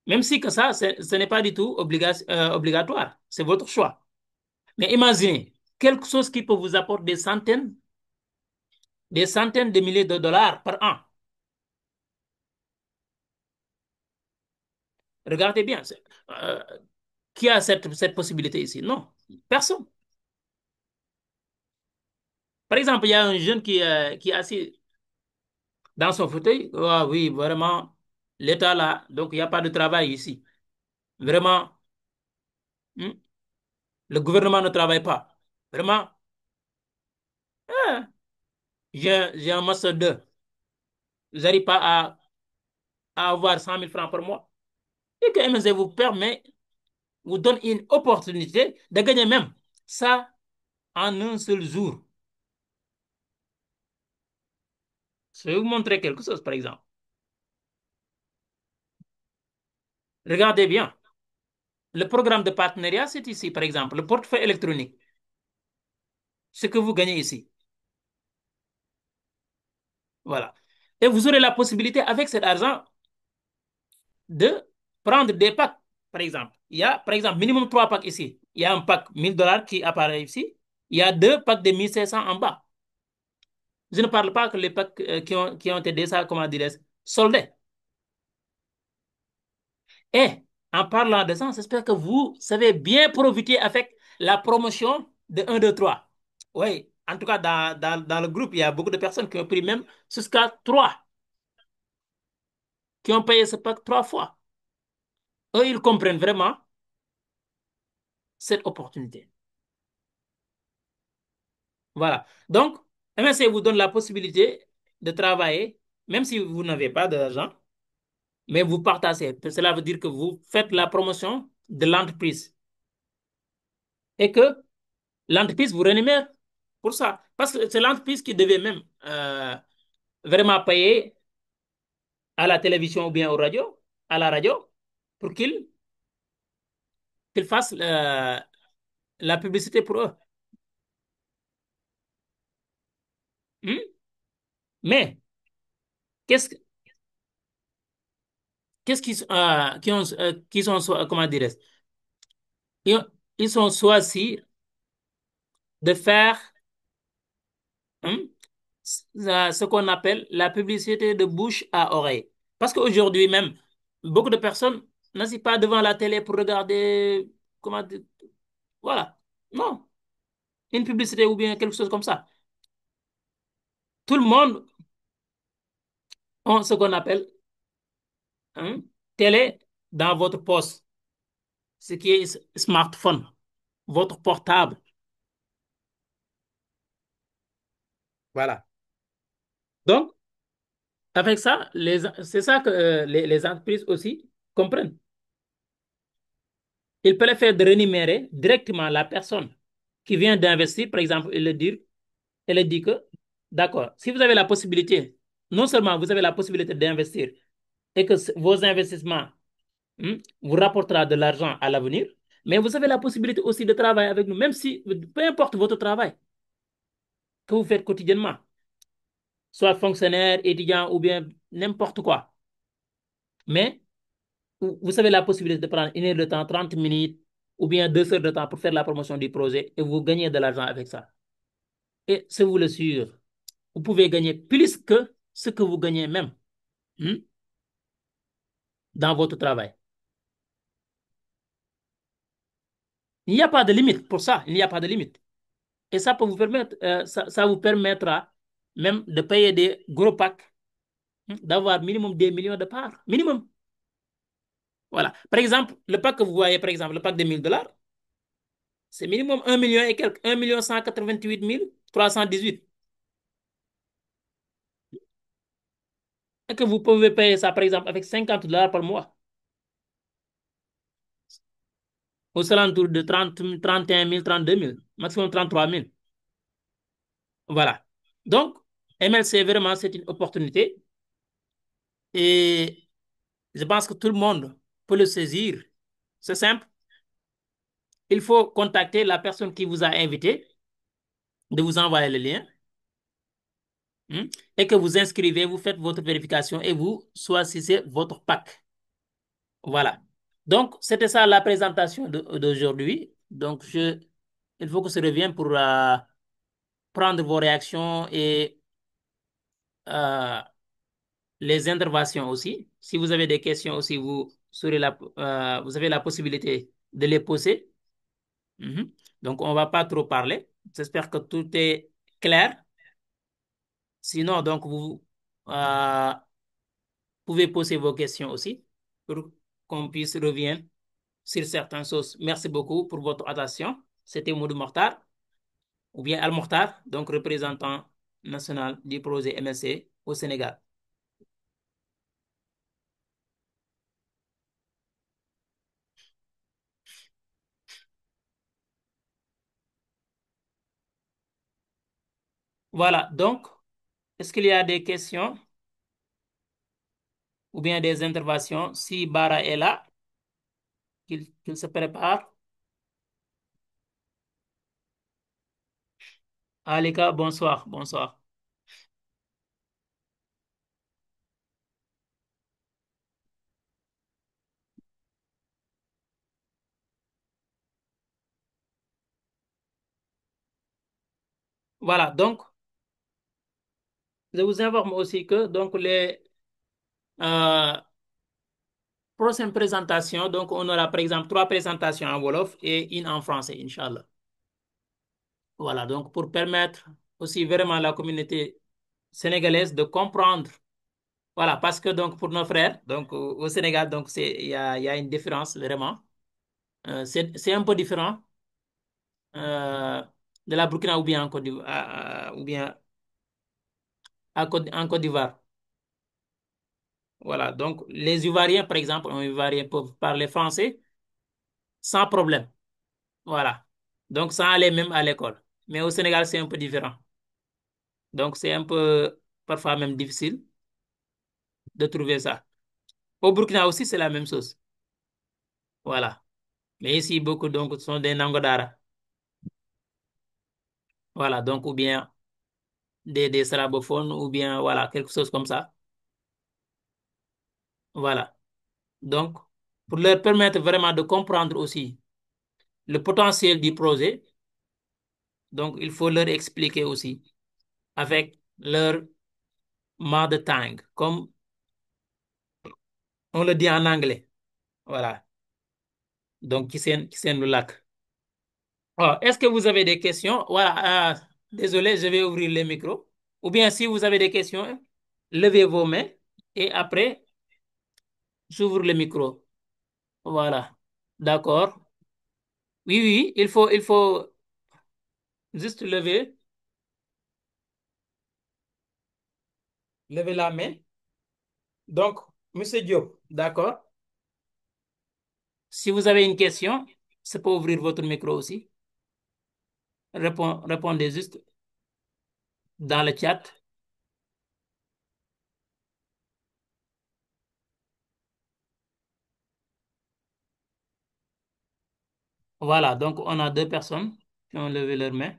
Même si que ça, ce n'est pas du tout obligatoire. C'est votre choix. Mais imaginez, quelque chose qui peut vous apporter des centaines de milliers de dollars par an. Regardez bien. Euh, qui a cette possibilité ici? Non, personne. Par exemple, il y a un jeune qui est assis dans son fauteuil. Ah oui, vraiment, l'État là, donc il n'y a pas de travail ici. Vraiment, hmm, le gouvernement ne travaille pas. Vraiment, hein, j'ai un master 2. J'arrive pas à avoir 100 000 francs par mois. Et que MSC vous permet, vous donne une opportunité de gagner même ça en un seul jour. Je vais vous montrer quelque chose, par exemple. Regardez bien. Le programme de partenariat, c'est ici, par exemple, le portefeuille électronique. Ce que vous gagnez ici. Voilà. Et vous aurez la possibilité, avec cet argent, de prendre des packs, par exemple. Il y a, par exemple, minimum 3 packs ici. Il y a un pack 1000 $ qui apparaît ici. Il y a 2 packs de 1500 en bas. Je ne parle pas que les packs qui ont été déjà, comment dire, soldés. Et en parlant de ça, j'espère que vous savez bien profiter avec la promotion de 1, 2, 3. Oui, en tout cas, dans le groupe, il y a beaucoup de personnes qui ont pris même jusqu'à 3, qui ont payé ce pack 3 fois. Eux, ils comprennent vraiment cette opportunité. Voilà. Donc, MSC vous donne la possibilité de travailler, même si vous n'avez pas d'argent, mais vous partagez. Cela veut dire que vous faites la promotion de l'entreprise et que l'entreprise vous rémunère pour ça. Parce que c'est l'entreprise qui devait même vraiment payer à la télévision ou bien à la radio, pour qu'ils fassent la publicité pour eux. Hmm? Mais qu'est-ce qu'est-ce qui sont, comment dire, ils, ils ont choisi de faire, hein, ce qu'on appelle la publicité de bouche à oreille. Parce qu'aujourd'hui même, beaucoup de personnes n'assistent pas devant la télé pour regarder, comment dire, voilà. Non, une publicité ou bien quelque chose comme ça. Tout le monde a ce qu'on appelle, hein, télé dans votre poste, ce qui est smartphone, votre portable. Voilà. Donc, avec ça, c'est ça que les entreprises aussi comprennent. Ils préfèrent de rémunérer directement la personne qui vient d'investir, par exemple, et le dit que, d'accord, si vous avez la possibilité, non seulement vous avez la possibilité d'investir et que vos investissements, vous rapportera de l'argent à l'avenir, mais vous avez la possibilité aussi de travailler avec nous, même si, peu importe votre travail que vous faites quotidiennement, soit fonctionnaire, étudiant ou bien n'importe quoi. Mais vous avez la possibilité de prendre 1 heure de temps, 30 minutes ou bien 2 heures de temps pour faire la promotion du projet et vous gagnez de l'argent avec ça. Et c'est vous le sûr, vous pouvez gagner plus que ce que vous gagnez même, hmm, dans votre travail. Il n'y a pas de limite pour ça, il n'y a pas de limite. Et ça peut vous permettre, ça vous permettra même de payer des gros packs, d'avoir minimum des millions de parts. Minimum. Voilà. Par exemple, le pack que vous voyez, par exemple, le pack de 1000 $, c'est minimum 1 million et quelques, 1 188 318. Et que vous pouvez payer ça, par exemple, avec 50 $ par mois, aux alentours de 30, 31 000, 32 000, maximum 33 000. Voilà. Donc, MLC, vraiment, c'est une opportunité. Et je pense que tout le monde peut le saisir. C'est simple. Il faut contacter la personne qui vous a invité, de vous envoyer le lien, et que vous inscrivez, vous faites votre vérification et vous choisissez votre pack. Voilà. Donc, c'était ça la présentation d'aujourd'hui. Donc, il faut que je revienne pour prendre vos réactions et euh, les interventions aussi. Si vous avez des questions aussi, vous avez la possibilité de les poser. Mhm. Donc, on ne va pas trop parler. J'espère que tout est clair. Sinon, donc, Vous pouvez poser vos questions aussi pour qu'on puisse revenir sur certaines choses. Merci beaucoup pour votre attention. C'était Modou Mokhtar, ou bien Al Mokhtar, donc représentant national du projet MSC au Sénégal. Voilà, donc, est-ce qu'il y a des questions ou bien des interventions? Si Bara est là, qu'il se prépare. Alika, bonsoir, bonsoir. Voilà, donc, je vous informe aussi que donc les euh, prochaines présentations, donc on aura par exemple trois présentations en Wolof et une en français, Inch'Allah. Voilà, donc pour permettre aussi vraiment à la communauté sénégalaise de comprendre. Voilà, parce que donc pour nos frères, donc au Sénégal, donc il y a une différence vraiment. C'est un peu différent de la Burkina ou bien en Côte d'Ivoire, ou bien en Côte d'Ivoire. Voilà, donc les Ivoiriens, par exemple, un Ivoirien peuvent parler français sans problème. Voilà. Donc sans aller même à l'école. Mais au Sénégal, c'est un peu différent. Donc c'est un peu parfois même difficile de trouver ça. Au Burkina aussi, c'est la même chose. Voilà. Mais ici, beaucoup donc sont des Nangodara. Voilà, donc ou bien des slabophones ou bien voilà, quelque chose comme ça. Voilà. Donc, pour leur permettre vraiment de comprendre aussi le potentiel du projet, donc il faut leur expliquer aussi avec leur mother tongue, comme on le dit en anglais. Voilà. Donc, qui c'est le lac. Oh, est-ce que vous avez des questions? Voilà. Désolé, je vais ouvrir les micros. Ou bien si vous avez des questions, levez vos mains et après, j'ouvre le micro. Voilà. D'accord. Oui, oui, il faut juste lever la main. Donc, Monsieur Diop, d'accord. Si vous avez une question, c'est pour ouvrir votre micro aussi. Répondez juste dans le chat. Voilà, donc on a deux personnes qui ont levé leur main.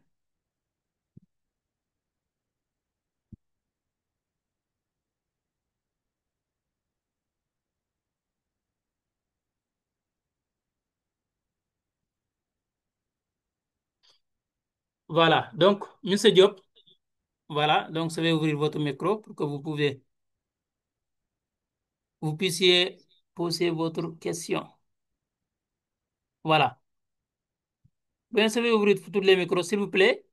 Voilà, donc Monsieur Diop, voilà, donc je vais ouvrir votre micro pour que vous puissiez poser votre question. Voilà. Bien, je vais ouvrir tous les micros, s'il vous plaît.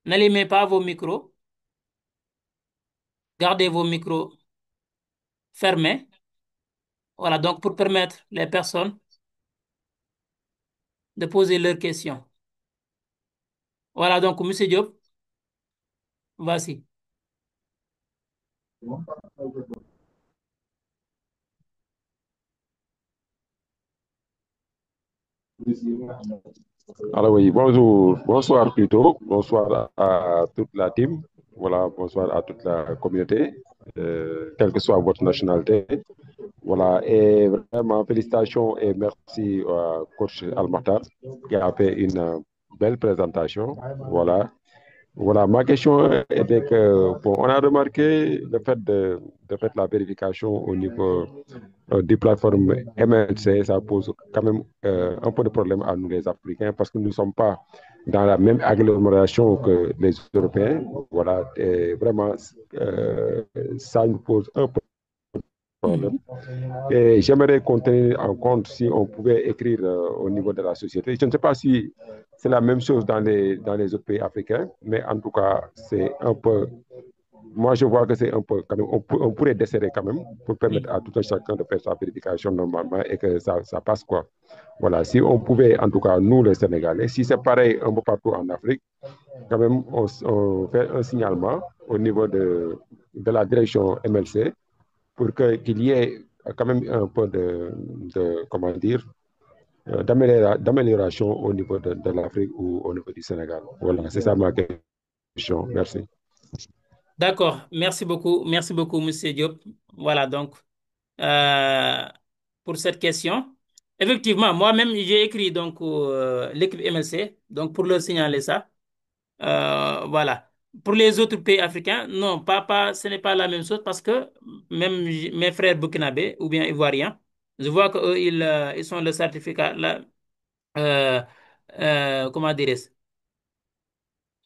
N'allumez pas vos micros. Gardez vos micros fermés. Voilà, donc pour permettre les personnes de poser leurs questions. Voilà, donc Monsieur Diop, voici. Alors oui, bonjour, bonsoir plutôt, bonsoir à toute la team, voilà, bonsoir à toute la communauté, quelle que soit votre nationalité. Voilà, et vraiment félicitations et merci à coach Al-Makhtar qui a fait une belle présentation. Voilà. Voilà, ma question était que, bon, on a remarqué le fait de faire la vérification au niveau des plateformes MNC, ça pose quand même un peu de problème à nous les Africains parce que nous ne sommes pas dans la même agglomération que les Européens. Voilà, et vraiment, euh, ça nous pose un peu de problème. Et j'aimerais qu'on tienne en compte si on pouvait écrire au niveau de la société. Je ne sais pas si c'est la même chose dans les autres pays africains, mais en tout cas, c'est un peu moi, je vois que c'est un peu, quand même, on pourrait desserrer quand même pour permettre Mhm. à tout un chacun de faire sa vérification normalement et que ça passe quoi. Voilà, si on pouvait, en tout cas, nous les Sénégalais, si c'est pareil un peu partout en Afrique, quand même, on fait un signalement au niveau de la direction MLC pour qu'il y ait quand même un peu comment dire, d'amélioration au niveau de l'Afrique ou au niveau du Sénégal. Voilà, c'est ça ma question. Merci. D'accord, merci beaucoup, Monsieur Diop. Voilà donc euh, pour cette question. Effectivement, moi-même j'ai écrit donc l'équipe MLC donc pour leur signaler ça. Voilà. Pour les autres pays africains, non, ce n'est pas la même chose parce que même mes frères burkinabés ou bien ivoiriens, je vois qu'eux, ils sont le certificat, là, euh, comment dirais-je?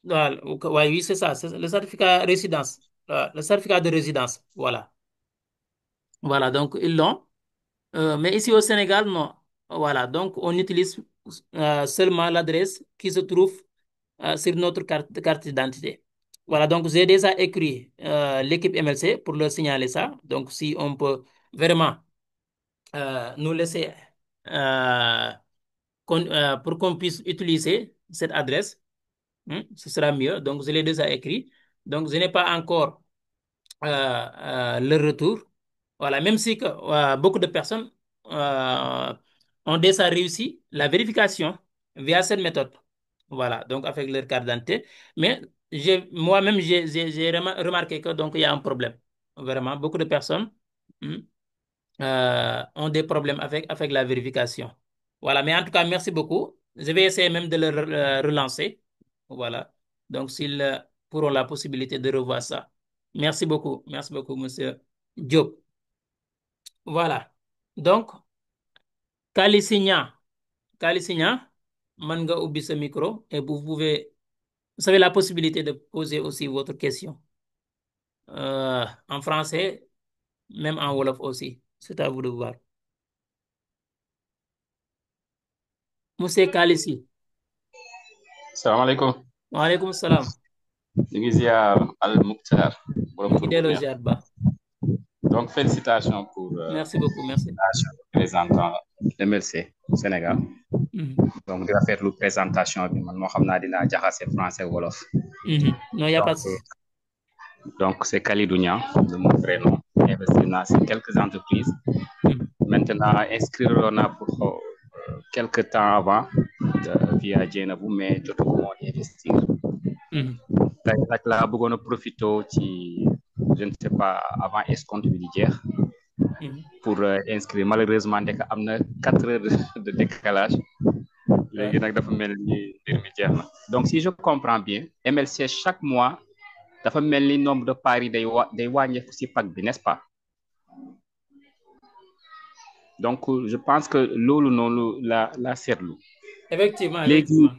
Voilà, ouais, oui, c'est ça, c'est le certificat résidence, le certificat de résidence, voilà. Voilà, donc ils l'ont. Mais ici au Sénégal, non. Voilà, donc on utilise seulement l'adresse qui se trouve sur notre carte d'identité. Voilà, donc j'ai déjà écrit l'équipe MLC pour leur signaler ça. Donc si on peut vraiment nous laisser euh, pour qu'on puisse utiliser cette adresse, ce sera mieux. Donc je l'ai déjà écrit. Donc je n'ai pas encore leur retour. Voilà, même si que, beaucoup de personnes euh, ont déjà réussi la vérification via cette méthode. Voilà, donc avec leur carte d'identité. Mais moi-même, j'ai remarqué que donc il y a un problème. Vraiment, beaucoup de personnes hmm, ont des problèmes avec la vérification. Voilà, mais en tout cas, merci beaucoup. Je vais essayer même de le relancer. Voilà. Donc, s'ils pourront la possibilité de revoir ça. Merci beaucoup, monsieur Diop. Voilà. Donc, Kali Signa, Kali Signa, man nga ubbi sa micro et vous avez la possibilité de poser aussi votre question en français, même en Wolof aussi. C'est à vous de voir. Monsieur Kali Si. salaamaaleykum Waaleykum salaam. ñu ngi ziar Al Mukhtar borom ñu ngi tur bu delloo neex ziar ba. donc félicitations pour Merci beaucoup, merci. nomination de représentant MLC Sénégal Mhm. donc di rafetlu présentation bi man moo xam naa dinaa jaxase français wolof Mhm. Non, il n'y a pas donc de souci. c'est Kalidou Niang de mon prénom investi naa si quelques entreprises Mhm. maintenant inscrire naa pour quelque temps avant via Dieynabou mais jotaguma woon investir Mhm. tey nag laa bëggoon a profité ci je ne sais pas avant escompte bi di jeex Mhm. pour inscrire malheureusement ndek am na 4 heures de décalage Ouais. léegi nag dafa mel ni mbir mi jeex na donc si je comprends bien MLC chaque mois dafa mel ni nombre de parts yi day wàññeeku si pack bi n'est-ce pas donc je pense que loolu noonu la seetlu Effectivement, léegi effectivement.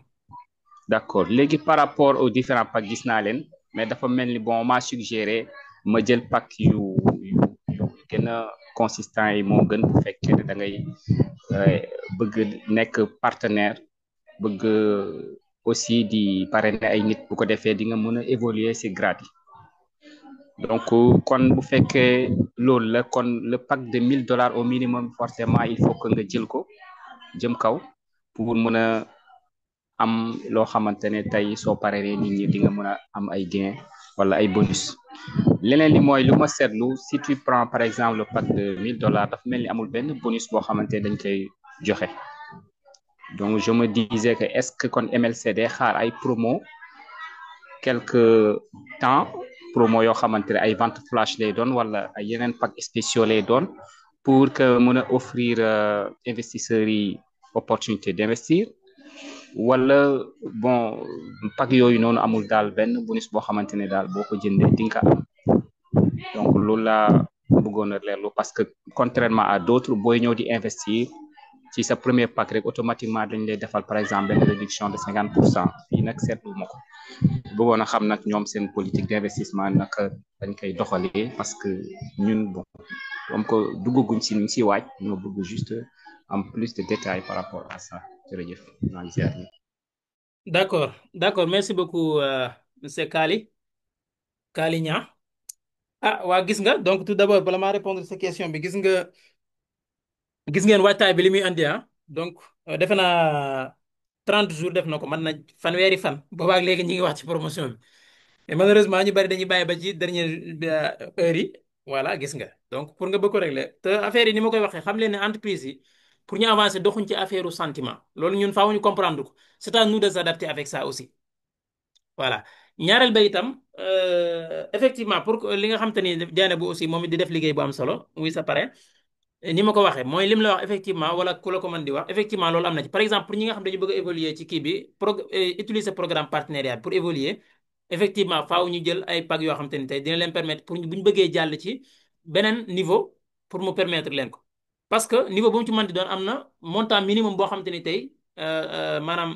d'accord léegi par rapport aux différents packs gis naa leen mais dafa mel ni bon m'a suggéré ma jël pack yu gën a consistant yi moo gën bu fekkee ne da ngay bëgg nekk partenaire bëgg aussi di parrainer ay nit bu ko defee di nga mën a évoluer ci grade yi donc kon bu fekkee loolu la kon le pack de $1000 au minimum forcément il faut que nga jël ko jëm kaw pour mën a am loo xamante ne tey soo paree nit ñi di nga mën a am ay gain wala ay bonus leneen li mooy lu ma seetlu si tu prends par exemple le pack de $1000 dafa mel ni amul benn bonus boo xamante ne dañ koy joxe donc je me disais que est-ce que kon MLC day xaar ay promo quelque temps promo yoo xamante ne ay vente flash lay doon wala ay yeneen pack spéciaux lay doon pour que mën a offrir investisseurs yi opportunité d'investir wala bon pack yooyu noonu amul daal benn bonus boo xamante ne daal boo ko jëndee di nga am donc loolu laa bëggoon a leerlu parce que contrairement à d'autres booy ñëw di investir ci sa premier pack rek automatiquement dañ lay defal par exemple benn réduction de 50% fii nag seetlu ma ko bëggoon a xam nag ñoom seen politique d'investissement naka dañ koy doxalee parce que ñun bon comme que duggaguñ si ñu si waaj ñoo bëgg juste en plus de détails par rapport à ça jërëjëf maa ngi ziar D'accord, d'accord. Merci beaucoup, monsieur Kali, Kali Nia. ah waa gis nga donc tout d'abord bala maa répondre sa question bi gis ngeen waajtaay bi li muy andi ah donc defe naa 30 jours def na ko mën na fanweeri fan boobaak léegi ñi ngi wax ci promotion bi mais malheureusement ñu bari dañuy bàyyi ba ci dernière heure yi voilà gis nga donc pour nga bëgg ko régler te affaire yi ni ma koy waxee xam leen ne entreprise yi pour ñu avancer doxuñ ci affaire sentiment loolu ñun faaw ñu comprendre ko c'est à nous de s'adapter avec ça aussi voilà ñaareel ba itam effectivement pour que li nga xam te ni Diané bu aussi moom it di def liggéey bu am solo muy sa pare ni ma ko waxee mooy lim la wax effectivement wala ku la ko mën di wax effectivement loolu am na ci par exemple pour ñi nga xam dañu bëgg a évoluer ci kii bi utiliser programme partenariat pour évoluer effectivement faaw ñu jël ay pag yoo xam te ni tey dina leen permettre pour bu ñu bëggee jàll ci beneen niveau pour mu permettre leen ko parce que niveau bu mu ci mën di doon am na montant minimum boo xam te ni tey maanaam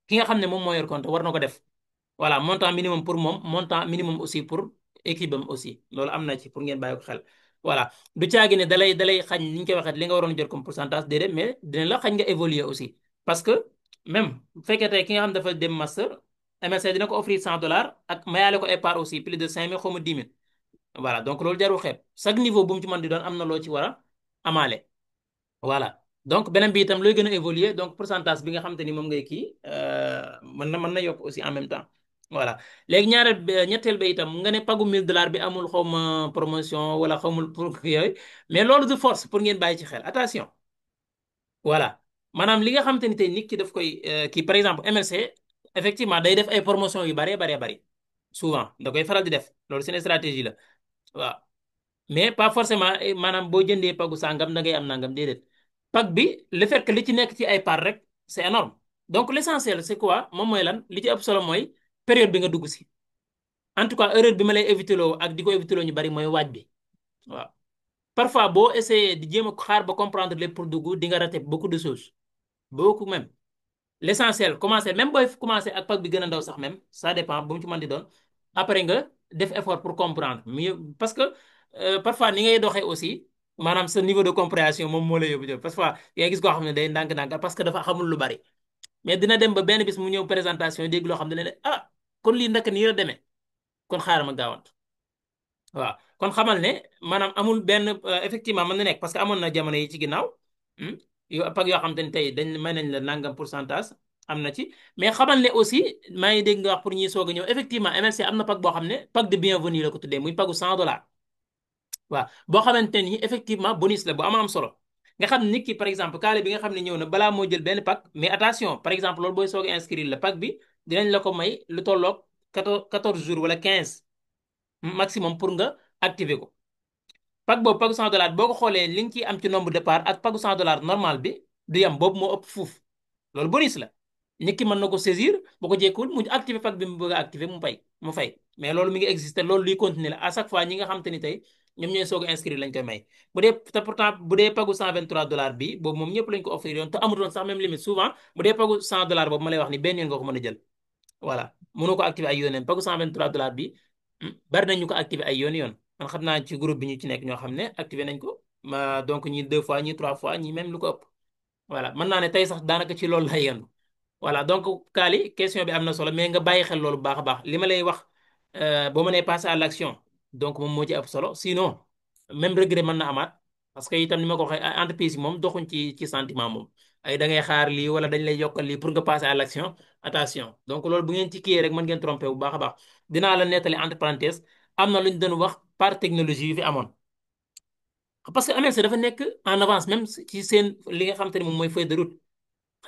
ki nga xam ne moom moo yor compte war na ko def voilà montant minimum pour moom montant minimum aussi pour équipe am aussi loolu am na ci pour ngeen bàyyi ko xel voilà du caagi ne dalay xañ ni ñu koy waxee li nga waroon jot comme pourcentage déedéet mais dina la xañ nga évoluer aussi parce que même bu fekkee tey ki nga xam dafa dem master MSC dina ko offrir $100 ak mayaale ko épargne aussi plus de 5 000 xaw ma 10 000 voilà donc loolu jarul xeeb chaque niveau bu mu ci mën di doon am na loo ci war a amaale voilà donc beneen bi itam looy gën a évoluer donc pourcentage bi nga xamante ni moom ngay kii mën na yokk aussi en même temps voilà léegi ñetteel ba itam nga ne pagu $1000 bi amul xaw ma promotion wala xawmul pour yooyu mais loolu de force pour ngeen bàyyi ci xel attention voilà maanaam li nga xamante ni tey nit ki daf koy kii par exemple MLC effectivement day def ay promotion yu baree bari souvent da koy faral di def loolu seen stratégie la waaw mais pas forcément maanaam boo jëndee pagu sàngam da ngay am nangam déedéet pag bi le fait que li ci nekk ci ay part rek c'est énorme donc l'essentiel c'est quoi moom mooy lan li ci ëpp solo mooy période bi nga dugg si en tout cas erreur bi ma lay éviter loo ak di ko éviter loo ñu bari mooy waaj bi waaw parfois boo essayé di jéem a xaar ba comprendre lépp pour dugg di nga rater beaucoup de choses beaucoup même l'essentiel commencer même booy commencer ak pack bi gën a ndaw sax même ça dépend bu mu ci mën di doon après nga def effort pour comprendre mieux parce que parfois ni ngay doxee aussi maanaam sa niveau de compréhension moom moo lay yóbbu jël parfois yaa gis koo xam ne day ndànk-ndànk parce que dafa xamul lu bari mais dina dem ba benn bis mu ñëw présentation dégg loo xam ne ah kon lii ndaka nii la demee kon xaaral ma gaawant waaw kon xamal ne maanaam amul benn effectivement mën na nekk parce que amoon na jamono yi ci ginnaaw yoo pag yoo xam te ne tey dañ may nañ la nangam pourcentage am na ci mais xamal ne aussi maa ngi dégg nga wax pour ñuy soog a ñëw effectivement MLC am na pag boo xam ne pag de bienvenue la ko tuddee muy pagu $100 waaw boo xamante ni effectivement bonus la bu am solo nga xam nit ki par exemple kaale bi nga xam ne ñëw na balaa moo jël benn pack mais attention par exemple loolu booy soog a inscrire la pack bi dinañ la ko may lu tolloog 14 jours wala 15 maximum pour nga activer ko pack boobu pagu $100 boo ko xoolee li nga ciy am ci nombre de part ak pagu $100 normal bi du yam boobu moo ëpp fuuf loolu bonus la nit ki mën na ko saisir bu ko jékkuwul mu activer pack bi mu bëgg a activer mu fay mais loolu mi ngi exister loolu luy continuer la à chaque fois ñi nga xam te ni tey ñoom ñooy soog a inscrire lañ koy may bu dee te pourtant bu dee pagu $123 bi boobu moom ñëpp lañ ko offrir yoon te amutoon sax même limite souvent bu dee pagu $100 boobu ma lay wax ni benn yoon nga ko mën a jël voilà mënoo ko activer ay yoon pagu $123 bi bari nañ ñu ko activer ay yoon man xam naa ci groupe bi ñu ci nekk ñoo xam ne activer nañ ko donc ñi 2 fois ñi 3 fois ñi même lu ko ëpp voilà mën naa ne tey sax daanaka ci loolu lay yendu voilà donc Kaali question bi am na solo mais nga bàyyi xel loolu bu baax a baax li ma lay wax boo mënee passer à l'action donc moom moo ci ëpp solo sinon même regret mën na amaat parce que itam ni ma ko waxee entreprise yi moom doxuñ ci sentiment moom ay da ngay xaar lii wala dañ lay yokkal lii pour nga passer à l'action attention donc loolu bu ngeen ci kiyee rek mën ngeen tromper bu baax a baax dinaa la nettali entre parenthèses am na lu ñu doon wax par technologie yu fi amoon parce que AMELS dafa nekk en avance même ci seen li nga xamante ne moom mooy feuille de route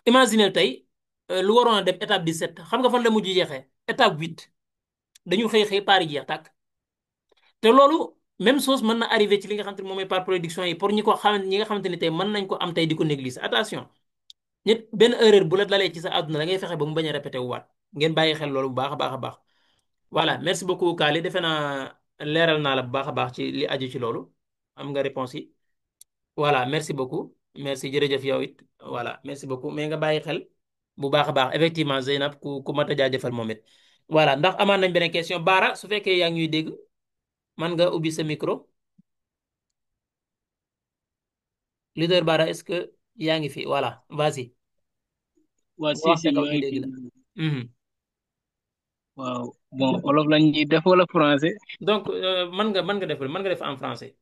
imaginer tey lu waroon a dem étape 17 xam nga fan la mujj jeexee étape 8 dañu xëy par yi jeex tàkk te loolu même chose mën na arrivé ci li nga xamante ne moom mooy par production yi pour ñi ko xam ñi nga xamante ne tey mën nañ ko am tey di ko négliger attention nit benn erreur bu la dalee ci sa àdduna da ngay fexe ba mu bañ a répété wu waat ngeen bàyyi xel loolu bu baax a baax a baax voilà merci beaucoup Kali defe naa leeral naa la bu baax a baax ci li aju ci loolu am nga réponse yi voilà merci beaucoup merci jërëjëf yow it voilà merci beaucoup mais nga bàyyi xel bu baax a baax effectivement Zeynab ku mat a jaajëfal moom it voilà ndax amaan nañ beneen question Baara su fekkee yaa ngi ñuy dégg man nga ubbi sa micro leader Baara est-ce que yaa ngi fi voilà vas-y waa nga si wax si ca kaw maa ñu ngi fi dégg la. Mhm. waaw bon wolof la ñuy def wala français. Donc mën nga def en français.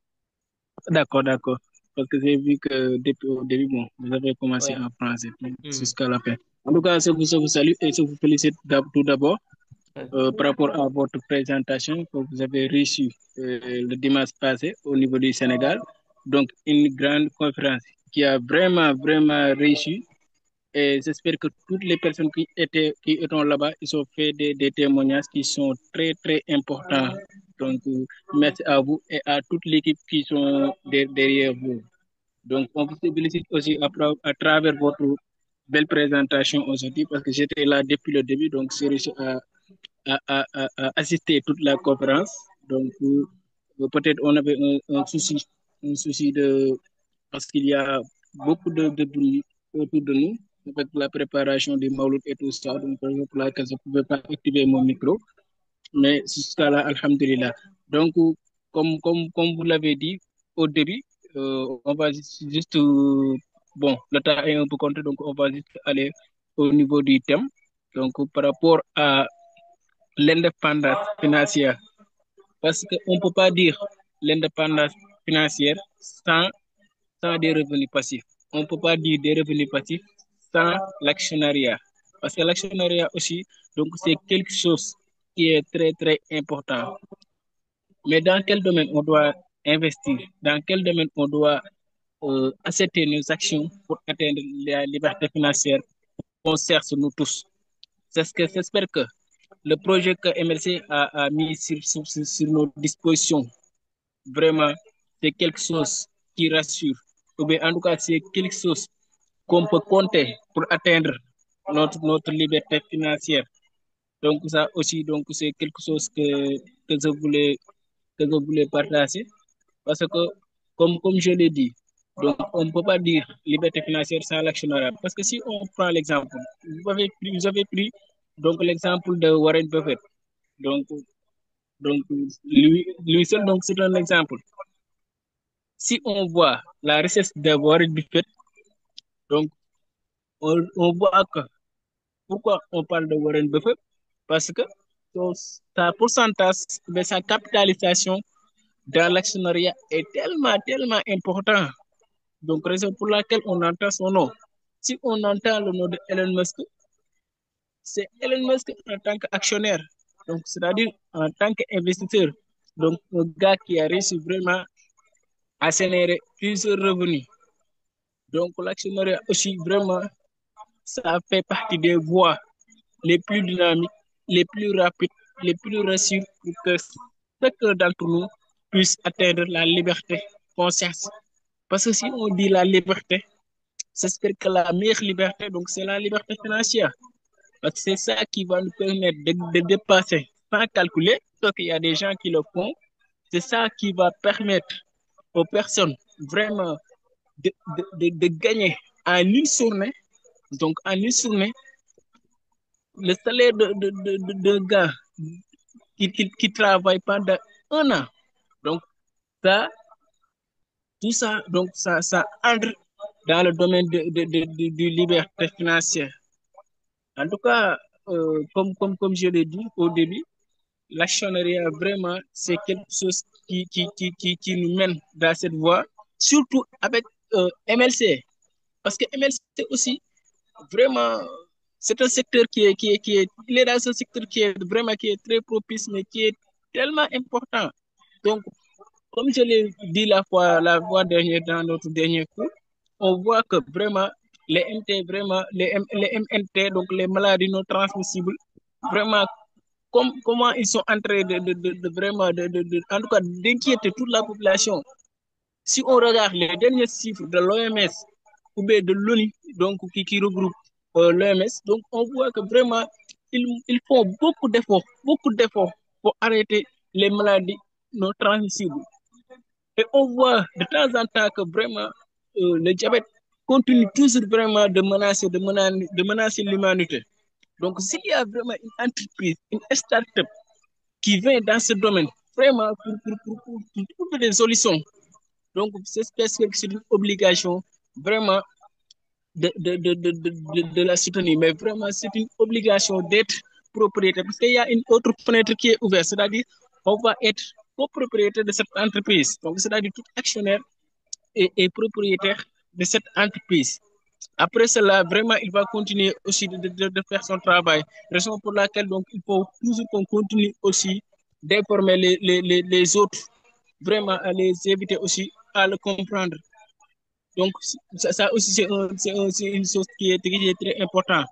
D'accord. Parce que j'ai vu que depuis au début, bon, vous avez commencé Ouais. en français Mhm. jusqu'à la fin. En tout cas, je vous salue et je vous félicite tout d'abord Ouais. par rapport à votre présentation que vous avez reçue le dimanche passé au niveau du Sénégal. Donc, une grande conférence qui a vraiment réussi. Et j'espère que toutes les personnes qui étaient là-bas, ils ont fait des témoignages qui sont très importants. Donc, merci à vous et à toute l'équipe qui sont derrière vous. Donc, on vous félicite aussi à travers votre belle présentation aujourd'hui parce que j'étais là depuis le début, donc j'ai réussi à assister toute la conférence. Donc, peut-être on avait un souci parce qu'il y a beaucoup de bruit autour de nous avec la préparation du Mauloud et tout ça. Donc, pour laquelle je ne pouvais pas activer mon micro. Mais jusqu'à là, Alhamdulillah. Donc, comme vous l'avez dit au début, on va juste, bon, le temps est un peu compté, donc on va juste aller au niveau du thème. Donc, par rapport à l'indépendance financière, parce qu'on ne peut pas dire l'indépendance financière sans des revenus passifs. On ne peut pas dire des revenus passifs sans l'actionnariat. Parce que l'actionnariat aussi, donc c'est quelque chose qui est très important. Mais dans quel domaine on doit investir? Dans quel domaine on doit accepter nos actions pour atteindre la liberté financière qu'on cherche nous tous? J'espère que le projet que MLC a mis sur nos dispositions, vraiment, c'est quelque chose qui rassure. Ou bien, en tout cas, c'est quelque chose qu'on peut compter pour atteindre notre liberté financière. Donc, ça aussi, donc, c'est quelque chose que que je voulais partager. Parce que, comme je l'ai dit, donc, on ne peut pas dire liberté financière sans l'actionnariat. Parce que si on prend l'exemple, vous avez pris donc l'exemple de Warren Buffett. Donc, lui seul, donc, c'est un exemple. Si on voit la richesse de Warren Buffett, donc, on voit que pourquoi on parle de Warren Buffett? Parce que sa pourcentage, mais sa capitalisation dans l'actionnariat est tellement important. Donc, raison pour laquelle on entend son nom. Si on entend le nom de Elon Musk, c'est Elon Musk en tant qu'actionnaire, donc c'est-à-dire en tant qu'investisseur. Donc, un gars qui a réussi vraiment à générer plusieurs revenus. Donc, l'actionnariat aussi, vraiment, ça fait partie des voies les plus dynamiques, les plus rapides, les plus rassurantes pour que chacun d'entre nous puisse atteindre la liberté conscience. Parce que si on dit la liberté, j'espère que la meilleure liberté, donc c'est la liberté financière. Parce que c'est ça qui va nous permettre de dépasser sans calculer, sauf qu'il y a des gens qui le font. C'est ça qui va permettre aux personnes vraiment de gagner en une journée, donc en une journée, le salaire de gars qui travaille pendant un an. Donc, ça, tout ça, donc ça entre dans le domaine de liberté financière. En tout cas, comme je l'ai dit au début, l'actionnariat, vraiment, c'est quelque chose qui nous mène dans cette voie, surtout avec MLC. Parce que MLC aussi, vraiment, c'est un secteur il est dans un secteur qui est vraiment, qui est très propice, mais qui est tellement important. Donc, comme je l'ai dit la fois dernière dans notre dernier cours, on voit que vraiment, les MNT, donc les maladies non transmissibles, vraiment, comment ils sont en train de vraiment, en tout cas, d'inquiéter toute la population. Si on regarde les derniers chiffres de l'OMS ou bien de l'ONU, donc qui regroupe l'OMS, donc on voit que vraiment, ils font beaucoup d'efforts pour arrêter les maladies non transmissibles. Et on voit de temps en temps que vraiment le diabète continue toujours vraiment de menacer l'humanité. Donc, s'il y a vraiment une entreprise, une start-up qui vient dans ce domaine, vraiment pour trouver des solutions, donc c'est une obligation vraiment de la soutenir, mais vraiment c'est une obligation d'être copropriétaire, parce qu'il y a une autre fenêtre qui est ouverte, c'est-à-dire on va être copropriétaire de cette entreprise. Donc, c'est-à-dire tout actionnaire est propriétaire de cette entreprise. Après cela, vraiment, il va continuer aussi de faire son travail. Raison pour laquelle donc, il faut toujours qu'on continue aussi d'informer les autres, vraiment à les éviter aussi à le comprendre. Donc, ça aussi, c'est une chose qui est très importante.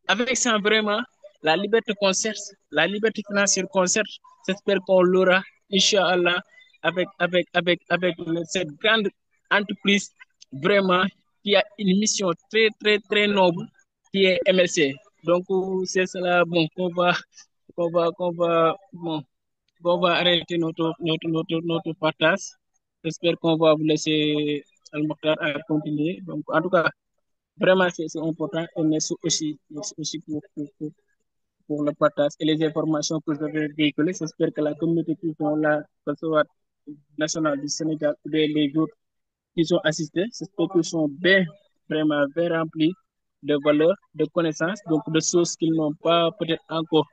Avec ça, vraiment, la liberté concerte, la liberté financière concerte, j'espère qu'on l'aura, Inch'Allah, avec cette grande entreprise, vraiment, qui a une mission très, très, très noble, qui est MLC. Donc, c'est cela, bon, bon, qu'on va arrêter notre partage. J'espère qu'on va vous laisser Al-Mokhtar à continuer. Donc, en tout cas, vraiment, c'est important et merci aussi pour le partage et les informations que vous avez véhiculées. J'espère que la communauté qui sont là, que ce soit nationale du Sénégal ou les autres qui sont assistés, j'espère qu'ils sont bien, vraiment bien remplis de valeurs, de connaissances, donc de choses qu'ils n'ont pas peut-être encore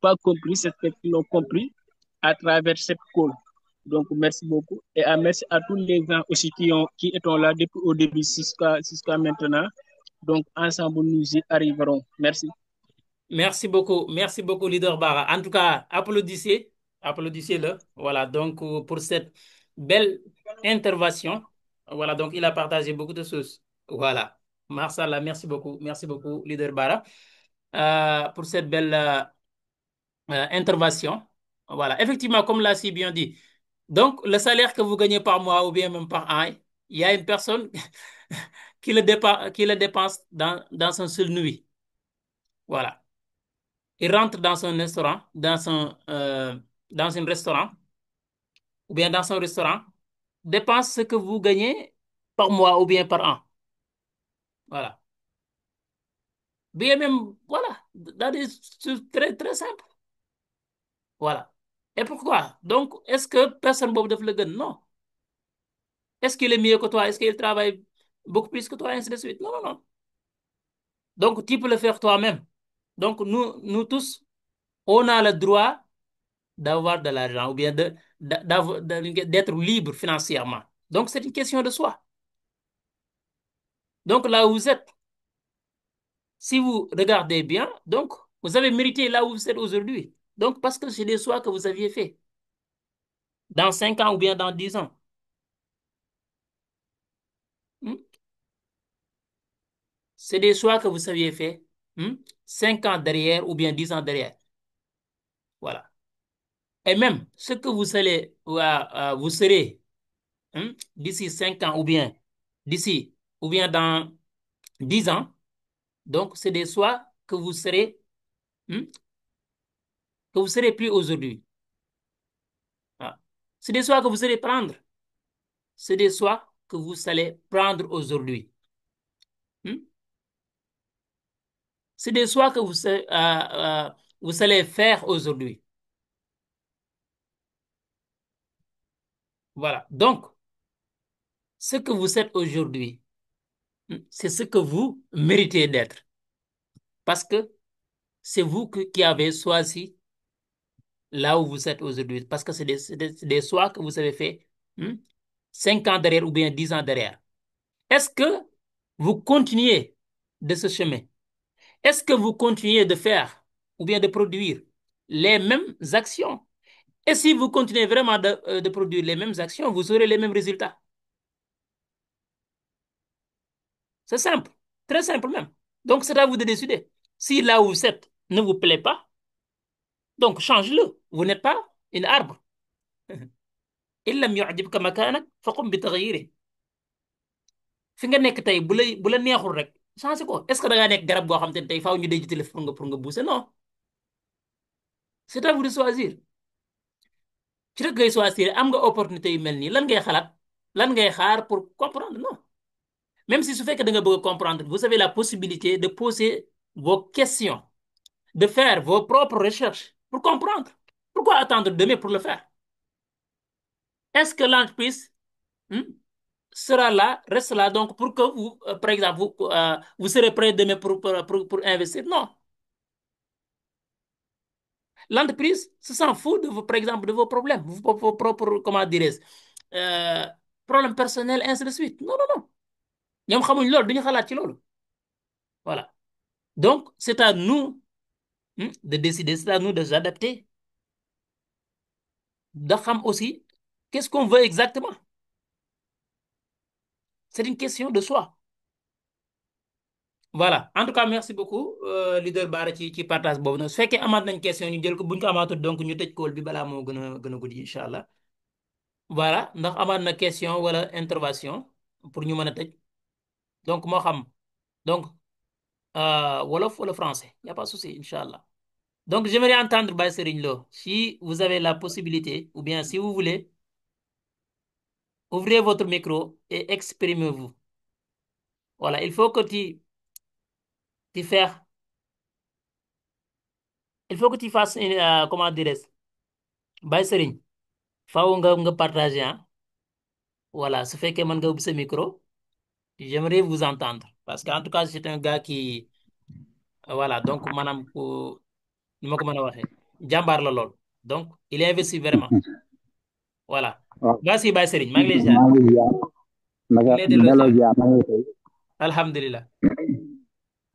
pas compris, j'espère qu'ils l'ont compris à travers cette call. Donc, merci beaucoup. Et merci à tous les gens aussi qui étaient là depuis au début jusqu'à maintenant. Donc, ensemble, nous y arriverons. Merci. Merci beaucoup, leader Bara. En tout cas, applaudissez-le. Voilà, donc pour cette belle intervention. Voilà, donc il a partagé beaucoup de choses. Voilà, Marsala, merci beaucoup, leader Bara, pour cette belle intervention. Voilà, effectivement, comme l'a si bien dit. Donc, le salaire que vous gagnez par mois ou bien même par an, il y a une personne qui le dépense dans son seul nuit. Voilà. Il rentre dans un restaurant, dans un restaurant, ou bien dans son restaurant, dépense ce que vous gagnez par mois ou bien par an. Voilà. Bien même, voilà, dans des choses très, très simples. Voilà. Et pourquoi? Donc, est-ce que personne ne peut le gagner? Non. Est-ce qu'il est mieux que toi? Est-ce qu'il travaille beaucoup plus que toi? Et ainsi de suite. Non, non, non. Donc, tu peux le faire toi-même. Donc, nous tous, on a le droit d'avoir de l'argent ou bien d'être libre financièrement. Donc, c'est une question de soi. Donc, là où vous êtes, si vous regardez bien, donc, vous avez mérité là où vous êtes aujourd'hui. Donc, parce que c'est des choix que vous aviez fait dans 5 ans ou bien dans 10 ans. Hmm? C'est des choix que vous aviez fait 5 ans derrière ou bien 10 ans derrière. Voilà. Et même ce que vous serez d'ici 5 ans ou bien dans 10 ans, donc c'est des choix hmm, que vous serez plus aujourd'hui. Ah. C'est des choix que vous allez prendre. C'est des choix que vous allez prendre aujourd'hui. Hmm? C'est des choix que vous allez faire aujourd'hui. Voilà. Donc, ce que vous êtes aujourd'hui, c'est ce que vous méritez d'être. Parce que c'est vous qui avez choisi là où vous êtes aujourd'hui. Parce que c'est des choix que vous avez fait 5 ans derrière ou bien 10 ans derrière. Est-ce que vous continuez de ce chemin? Est-ce que vous continuez de faire ou bien de produire les mêmes actions? Et si vous continuez vraiment de produire les mêmes actions, vous aurez les mêmes résultats. C'est simple, très simple même. Donc, c'est à vous de décider. Si là où vous êtes ne vous plaît pas, donc change-le. Vous n'êtes pas un arbre. إن لم يعجبك مكانك فقم بتغييره. fi nga nekk tey bu la neexul rek changé ko est-ce que da ngaa nekk garab goo xam te ne tey faaw ñu déjitale pour nga bouger non c'est à vous de choisir ci rek ngay choisir am nga opportunité yu mel nii lan ngay xalaat lan ngay xaar pour comprendre non même si su fekkee da nga bëgg a comprendre vous avez la possibilité de poser vos questions de faire vos propres recherches pour comprendre pourquoi attendre demain pour le faire est-ce que l'entreprise hmm, sera là, reste là, donc pour que vous, par exemple, vous serez prêt demain pour investir? Non. l'entreprise se s'en fout de vos, par exemple, de vos problèmes, vos propres, comment dirais-je, euh, problèmes personnels, ainsi de suite. Non, non, non. ñoom xamuñ loolu, duñu xalaat ci loolu. Voilà. Donc, c'est à nous de décider, c'est à nous de s'adapter, de xam aussi qu'est-ce qu'on veut exactement. C'est une question de choix. Voilà. En tout cas, merci beaucoup, leader Bara ci partage boobu noonu su fekkee amaat nañ question ñu jël ko buñ ko amaatul donc ñu tëj call bi balaa moo gën a guddi incha allah. Voilà ndax amaat na question wala intervention pour ñu mën a tëj donc moo xam donc wolof wala français y a pas de souci incha allah. Donc j'aimerais entendre Baye Serigne Lo si vous avez la possibilité ou bien si vous voulez ouvrez votre micro et exprimez-vous. Voilà, il faut que tu fasses il faut que tu fasses comment dirais-je Baye Serigne faaw nga partager ah voilà su fekkee mën nga ubbi sa micro j'aimerais vous entendre parce que en tout cas c'est un gars qui voilà donc maanaam ku ni ma ko mën a waxee jàmbaar la lool donc il est investi vraiment voilà. waaw Vas-y Baye Serigne maa ngi lay ziar maa ngi ziar naka ñu lay delloo delloo ziar ziar maa ngi tey alhamdulilah.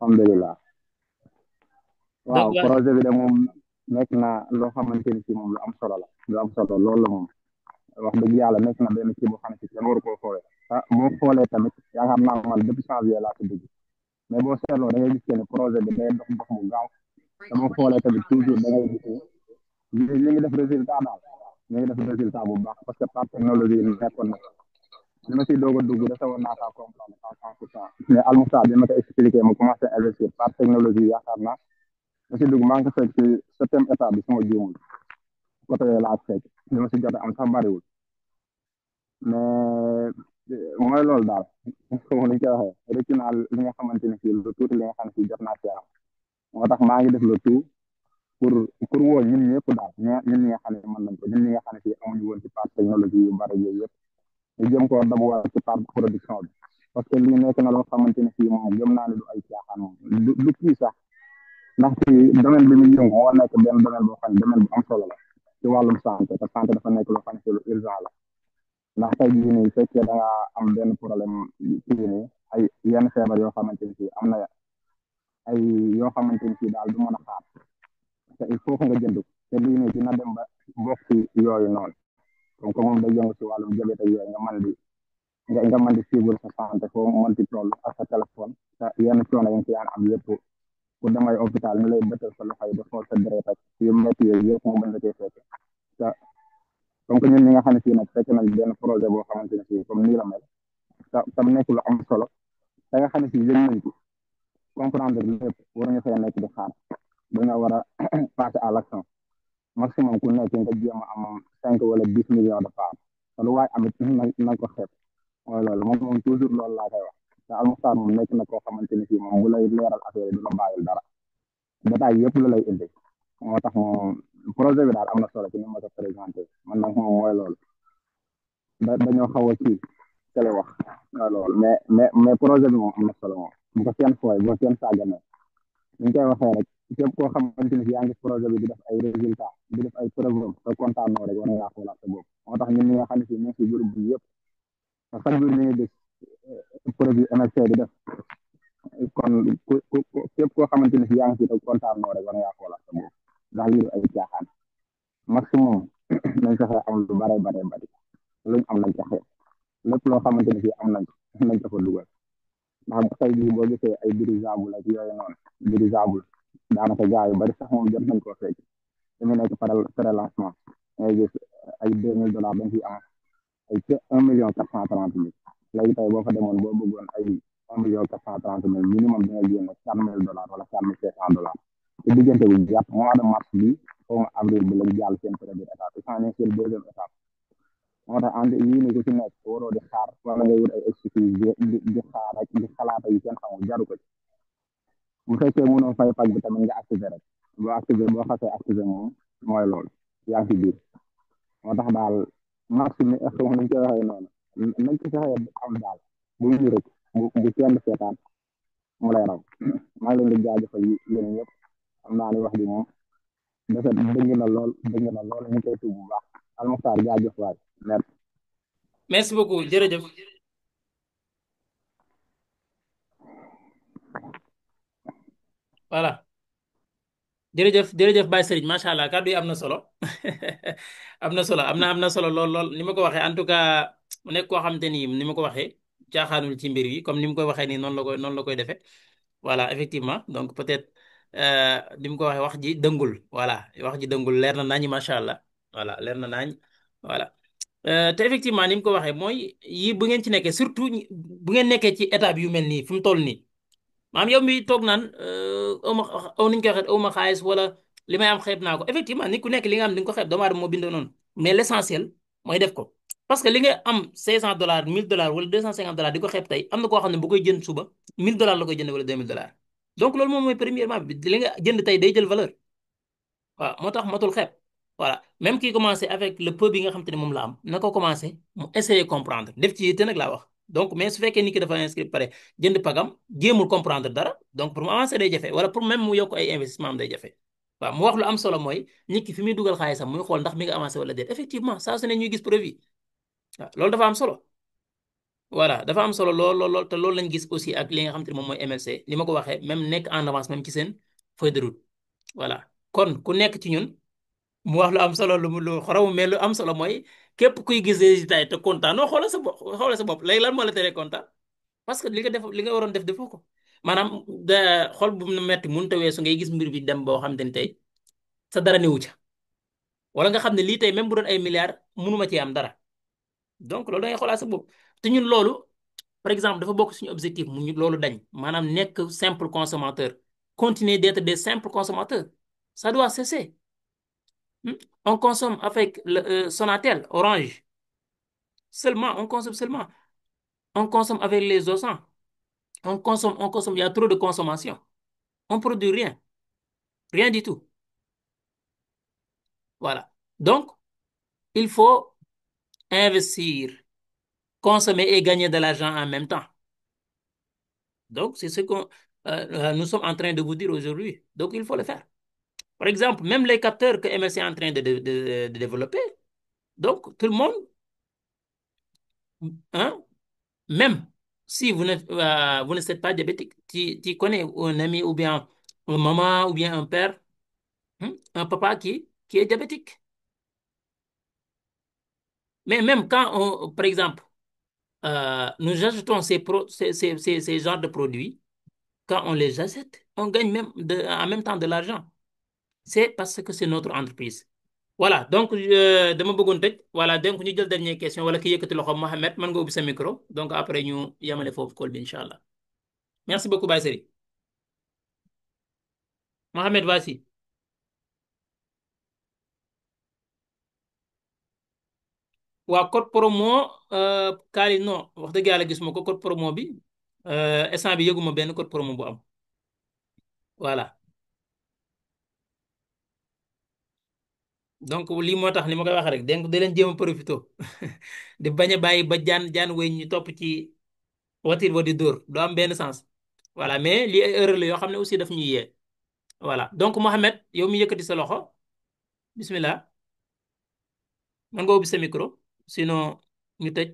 alhamdulilah Donc waaw projet bi de moom nekk na loo xamante ni si moom lu am solo la lu am solo loolu la moom wax dëgg yàlla nekk na benn kii boo xam ne si kenn waru koo xoolee ah boo xoolee tamit yaakaar naa man depuis janvier laa ko dugg mais boo seetloo da ngay gis ne projet bi day dox dox bu gaaw te boo xoolee tamit toujours da ngay gis ne ñu ngi def résultat daal ñu ngi def résultat bu baax parce que par technologie yi nekkoon na bi ma siy doog a dugg dafa woon naa kaa comprendre à 100%. Mais Almoussa bi ma ko expliqué mu commencé investir par technologie yaakaar naa ma si dugg maa ngi ko fekk si septième étape bi sama juumul côté yooyu laa fekk li ma si jot a am sax bariwul mais mooy loolu daal comme ni ñu koy waxee rëcc naa li nga xamante ne fii lu tuuti li nga xam ne fii jot naa si am moo tax maa ngi def le tout pour woo ñun ñëpp daal ñun ñi nga xam ne mën nañ ko ñun ñi nga xam ne fii amuñu woon ci par technologie yu bari yooyu yëpp ñu jëm koo dabuwaat ci part production bi parce que lii nekk na loo xamante ne fii moom gëm naa ne du ay caaxaan moom du kii sax ndax fii domaine bi muy yëngu moo nekk benn domaine boo xam ne domaine bu am solo la ci wàllum santé te santé dafa nekk loo xam ne lu urgent la ndax tey jii nii fekkee da nga am benn problème kii nii ay yenn feebar yoo xamante ne fii am na ay yoo xamante ne fii daal du mën a xaar te il faut que nga jënd ko te lii nii dina dem ba bokk ci yooyu noonu donc moom day yëngu ci wàllum diabète ak yooyu nga mën di suivre sa santé foo mën ci toll ak sa téléphone te yenn coono yi nga ci daan am yëpp pour damay hôpital ñu lay bëttal sa loxo yi di xool sa deret ak yu métti yooyu yëpp mu bañ la cee fekk te comme que ñun ñi nga xam ne fii nag fekk nañ benn projet boo xamante ne fii comme nii la mel te mu nekk lu am solo te nga xam ne fii yëg nañ ci comprendre lépp waruñu fay nekk di xaar dañoo war a passer à l'action maximum ku nekk nga jéem a am 5 wala 10 millions de parts te lu waay amit na ko xeeb mooy loolu moom toujours loolu laa koy wax te Almoukhtar moom nekk na koo xamante ni fii moom bu lay leeral affaire yi du la bàyyil dara détail yëpp lu lay indi moo tax moom projet bi daal am na solo ci ni ma ko présenté man nag moom mooy loolu dañoo xaw a kii télé wax mooy loolu mais projet bi moom am na solo moom bu ko kenn fooy bu ko kenn sàggane ñu koy waxee rek képp koo xamante ni yaa ngi projet bi di def ay résultat di def ay preuve te kontaan noo rek war ngaa xoolaat sa bopp moo tax ñun ñi nga xam ne si ñu ngi si groupe bi yëpp chaque jour ñu ngi gis produit MSC di def kon képp koo xamante ni si yaa ngi si te kontaan noo rek war ngaa xoolaat sa bopp ndax lii du ay caaxaan maximum nañ fexe am lu bare bare bari luñ am nañ fexe lépp loo xamante ni si am nañ ko fa dugal ndax tey jii boo gisee ay dirigeable ak yooyu noonu dirigeable daanaka gars yu bari sax moom jot nañ koo fekk dañu nekk pré-lancement ngay gis ay $2000 dañ ciy am ay 1,430,000 léegi tey boo fa demoon boo bëggoon ay 1,430,000 minimum di nga génne $4,000 wala $4,500 te diggante bi jàpp mois de mars bi xaw ma avril bi lañ jàll seen première étape isaan ne seen deuxième étape moo tax andi yii nii ku ci nekk waroo di xaar wala ngay wut ay excuse di xaar ak di xalaata yi kenn xamul jaru ko ci bu fekkee mënoo fay paj bi tamit nga activé rek boo xasee activé moom mooy loolu yaa ngi ci biir moo tax daal marché mi xam nañ koy waxee noonu nañ ko fexee am daal bu ñu rek bu kenn seetaan mu lay raw maa ngi leen di jaajëfal yéen ñëpp xam naa ni wax bi moom dafa dëgg na lool dëgg na lool ñu koy tuub bu baax almuxtaar jaajëf waay merci. merci beaucoup jërëjëf. voilà jërëjëf jërëjëf Baye Serigne macha allah kàddu yi am na solo am na solo am na solo lool lool ni ma ko waxee en tout cas mu nekk koo xamante ni ni ma ko waxee caaxaanul ci mbir yi comme ni mu koy waxee nii noonu la koy defee voilà effectivement donc peut-être ni mu ko waxee wax ji dëngul voilà wax ji dëngul leer na nañu macha allah voilà leer na nañ voilà. te effectivement ni mu ko waxee mooy yi bu ngeen ci nekkee surtout bu ngeen nekkee ci étape yu mel nii fi mu toll nii. maam yow mi toog naan aw ma aw nuñ koy waxee aw ma xaalis wala li may am xeeb naa ko effectivement nit ku nekk li nga am di nga ko xeeb doomu aadama moo bindoo noonu mais l' essentiel mooy def ko parce que li nga am $500 $1000 wala $250 di ko xeeb tey am na koo xam ne bu koy jënd suba $1000 la koy jënd wala $2000 donc loolu moom mooy premièrement bi li nga jënd tey day jël valeur waaw moo tax matul xeeb voilà même kii commencé avec le peu bi nga xam te ne moom la am na ko commencé mu essayer comprendre def ci yitte nag laa wax donc mais su fekkee nit ki dafa inscrit pare jënd pagam jéemul comprendre dara donc pour mu avancer day jafe wala pour même mu yokk ay investissement am day jafe waaw mu wax lu am solo mooy nit ki fi muy dugal xaalisam muy xool ndax mi nga avancé wala déet effectivement saa su ne ñuy gis preuve yi waaw loolu dafa am solo voilà dafa am solo lool te loolu lañ gis aussi ak li nga xam te ne moom mooy MLC ni ma ko waxee même nekk en avance même ci seen feuille de route voilà kon ku nekk ci ñun mu wax lu am solo lu xoromu mais lu am solo mooy képp kuy gis résultat yi te kontaan noo xoolal sa bopp léegi lan moo la teree kontaan parce que li nga waroon def defoo ko maanaam da xol bu mu metti mënut a weesu ngay gis mbir bi dem boo xam ne tey sa dara newu ca wala nga xam ne lii tey même bu doon ay milliards mënuma ci am dara donc loolu da ngay xoolaat sa bopp te ñun loolu par exemple dafa bokk suñu objectif mu ñu loolu dañ maanaam nekk simple consommateur continuer d'être des simples consommateurs ça doit cesser. On consomme avec Sonatel, Orange. Seulement, on consomme seulement. On consomme avec les OSAN. On consomme. Il y a trop de consommation. On produit rien. Rien du tout. Voilà. Donc, il faut investir, consommer et gagner de l'argent en même temps. Donc, c'est ce que nous sommes en train de vous dire aujourd'hui. Donc, il faut le faire. Par exemple, même les capteurs que MLC est en train de développer. Donc, tout le monde, hein, même si vous ne êtes pas diabétique, tu connais un ami ou bien une maman ou bien un père, un papa qui est diabétique. Mais même quand par exemple, nous achetons ces genres de produits, quand on les achète, on gagne même en même temps de l'argent. C'est parce que c'est notre entreprise. Voilà, donc dama bëggoon tëj voilà donc ñu jël dernière question wala ki yëkkati loxo Mohamed mën nga ubbi sa micro donc après ñu yemale foofu call bi incha allah merci beaucoup Baye Seri Mohamed vas-y. waaw code promo kaali non wax dëgg yàlla gisuma ko code promo bi instant bi yëguma benn code promo bu am voilà donc lii moo tax ni ma koy wax rek donc da leen jéem a profité di bañ a bàyyi ba jaan wéy ñu topp ci watir wa di dóor doo am benn sens voilà mais lii ay erreur la yoo xam ne aussi daf ñuy yee voilà donc Mohamed yow mi yëkkati sa loxo bismillah man nga ubbi sa micro sinon ñu tëj.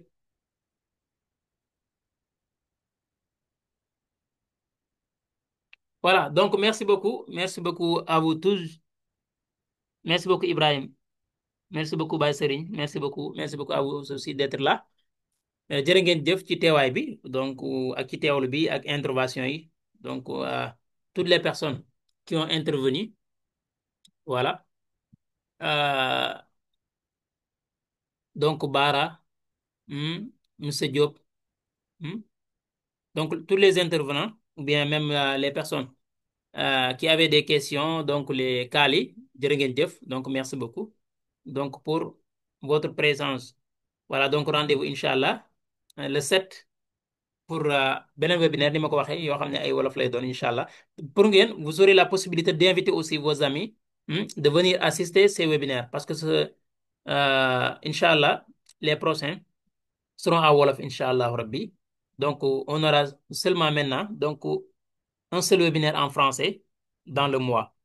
Voilà, donc merci beaucoup à vous tous. Merci beaucoup Ibrahim. Merci beaucoup Baye Serigne. Merci beaucoup à vous aussi d'être là. Jërë ngeen jëf ci teewaay bi donc ak ci teewlu bi ak intervention yi donc toutes les personnes qui ont intervenu voilà donc Bara Monsieur Diop donc tous les intervenants ou bien même les personnes qui avaient des questions donc les Kali jërë ngeen jëf donc merci beaucoup donc pour votre présence voilà donc rendez-vous incha allah le 7 pour beneen webinaire ni ma ko waxee yoo xam ne ay wolof lay doon incha allah pour ngeen vous aurez la possibilité d'inviter aussi vos amis de venir assister ces webinaires parce que incha allah les prochains seront à wolof incha allah rabbi donc on aura seulement maintenant donc un seul webinaire en français dans le mois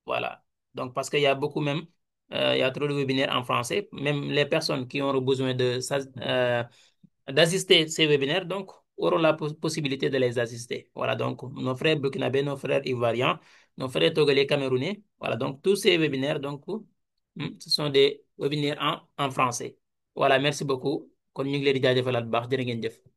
voilà Donc, parce qu'il y a beaucoup même, il y a trop de webinaires en français. Même les personnes qui auront besoin d'assister ces webinaires, donc, auront la possibilité de les assister. Voilà, donc, nos frères burkinabés, nos frères ivoiriens, nos frères togolais, camerounais. Voilà, donc, tous ces webinaires, donc, ce sont des webinaires en français. Voilà, merci beaucoup. Kon ñu ngi leen di jaajëfalaat bu baax jërë ngeen jëf.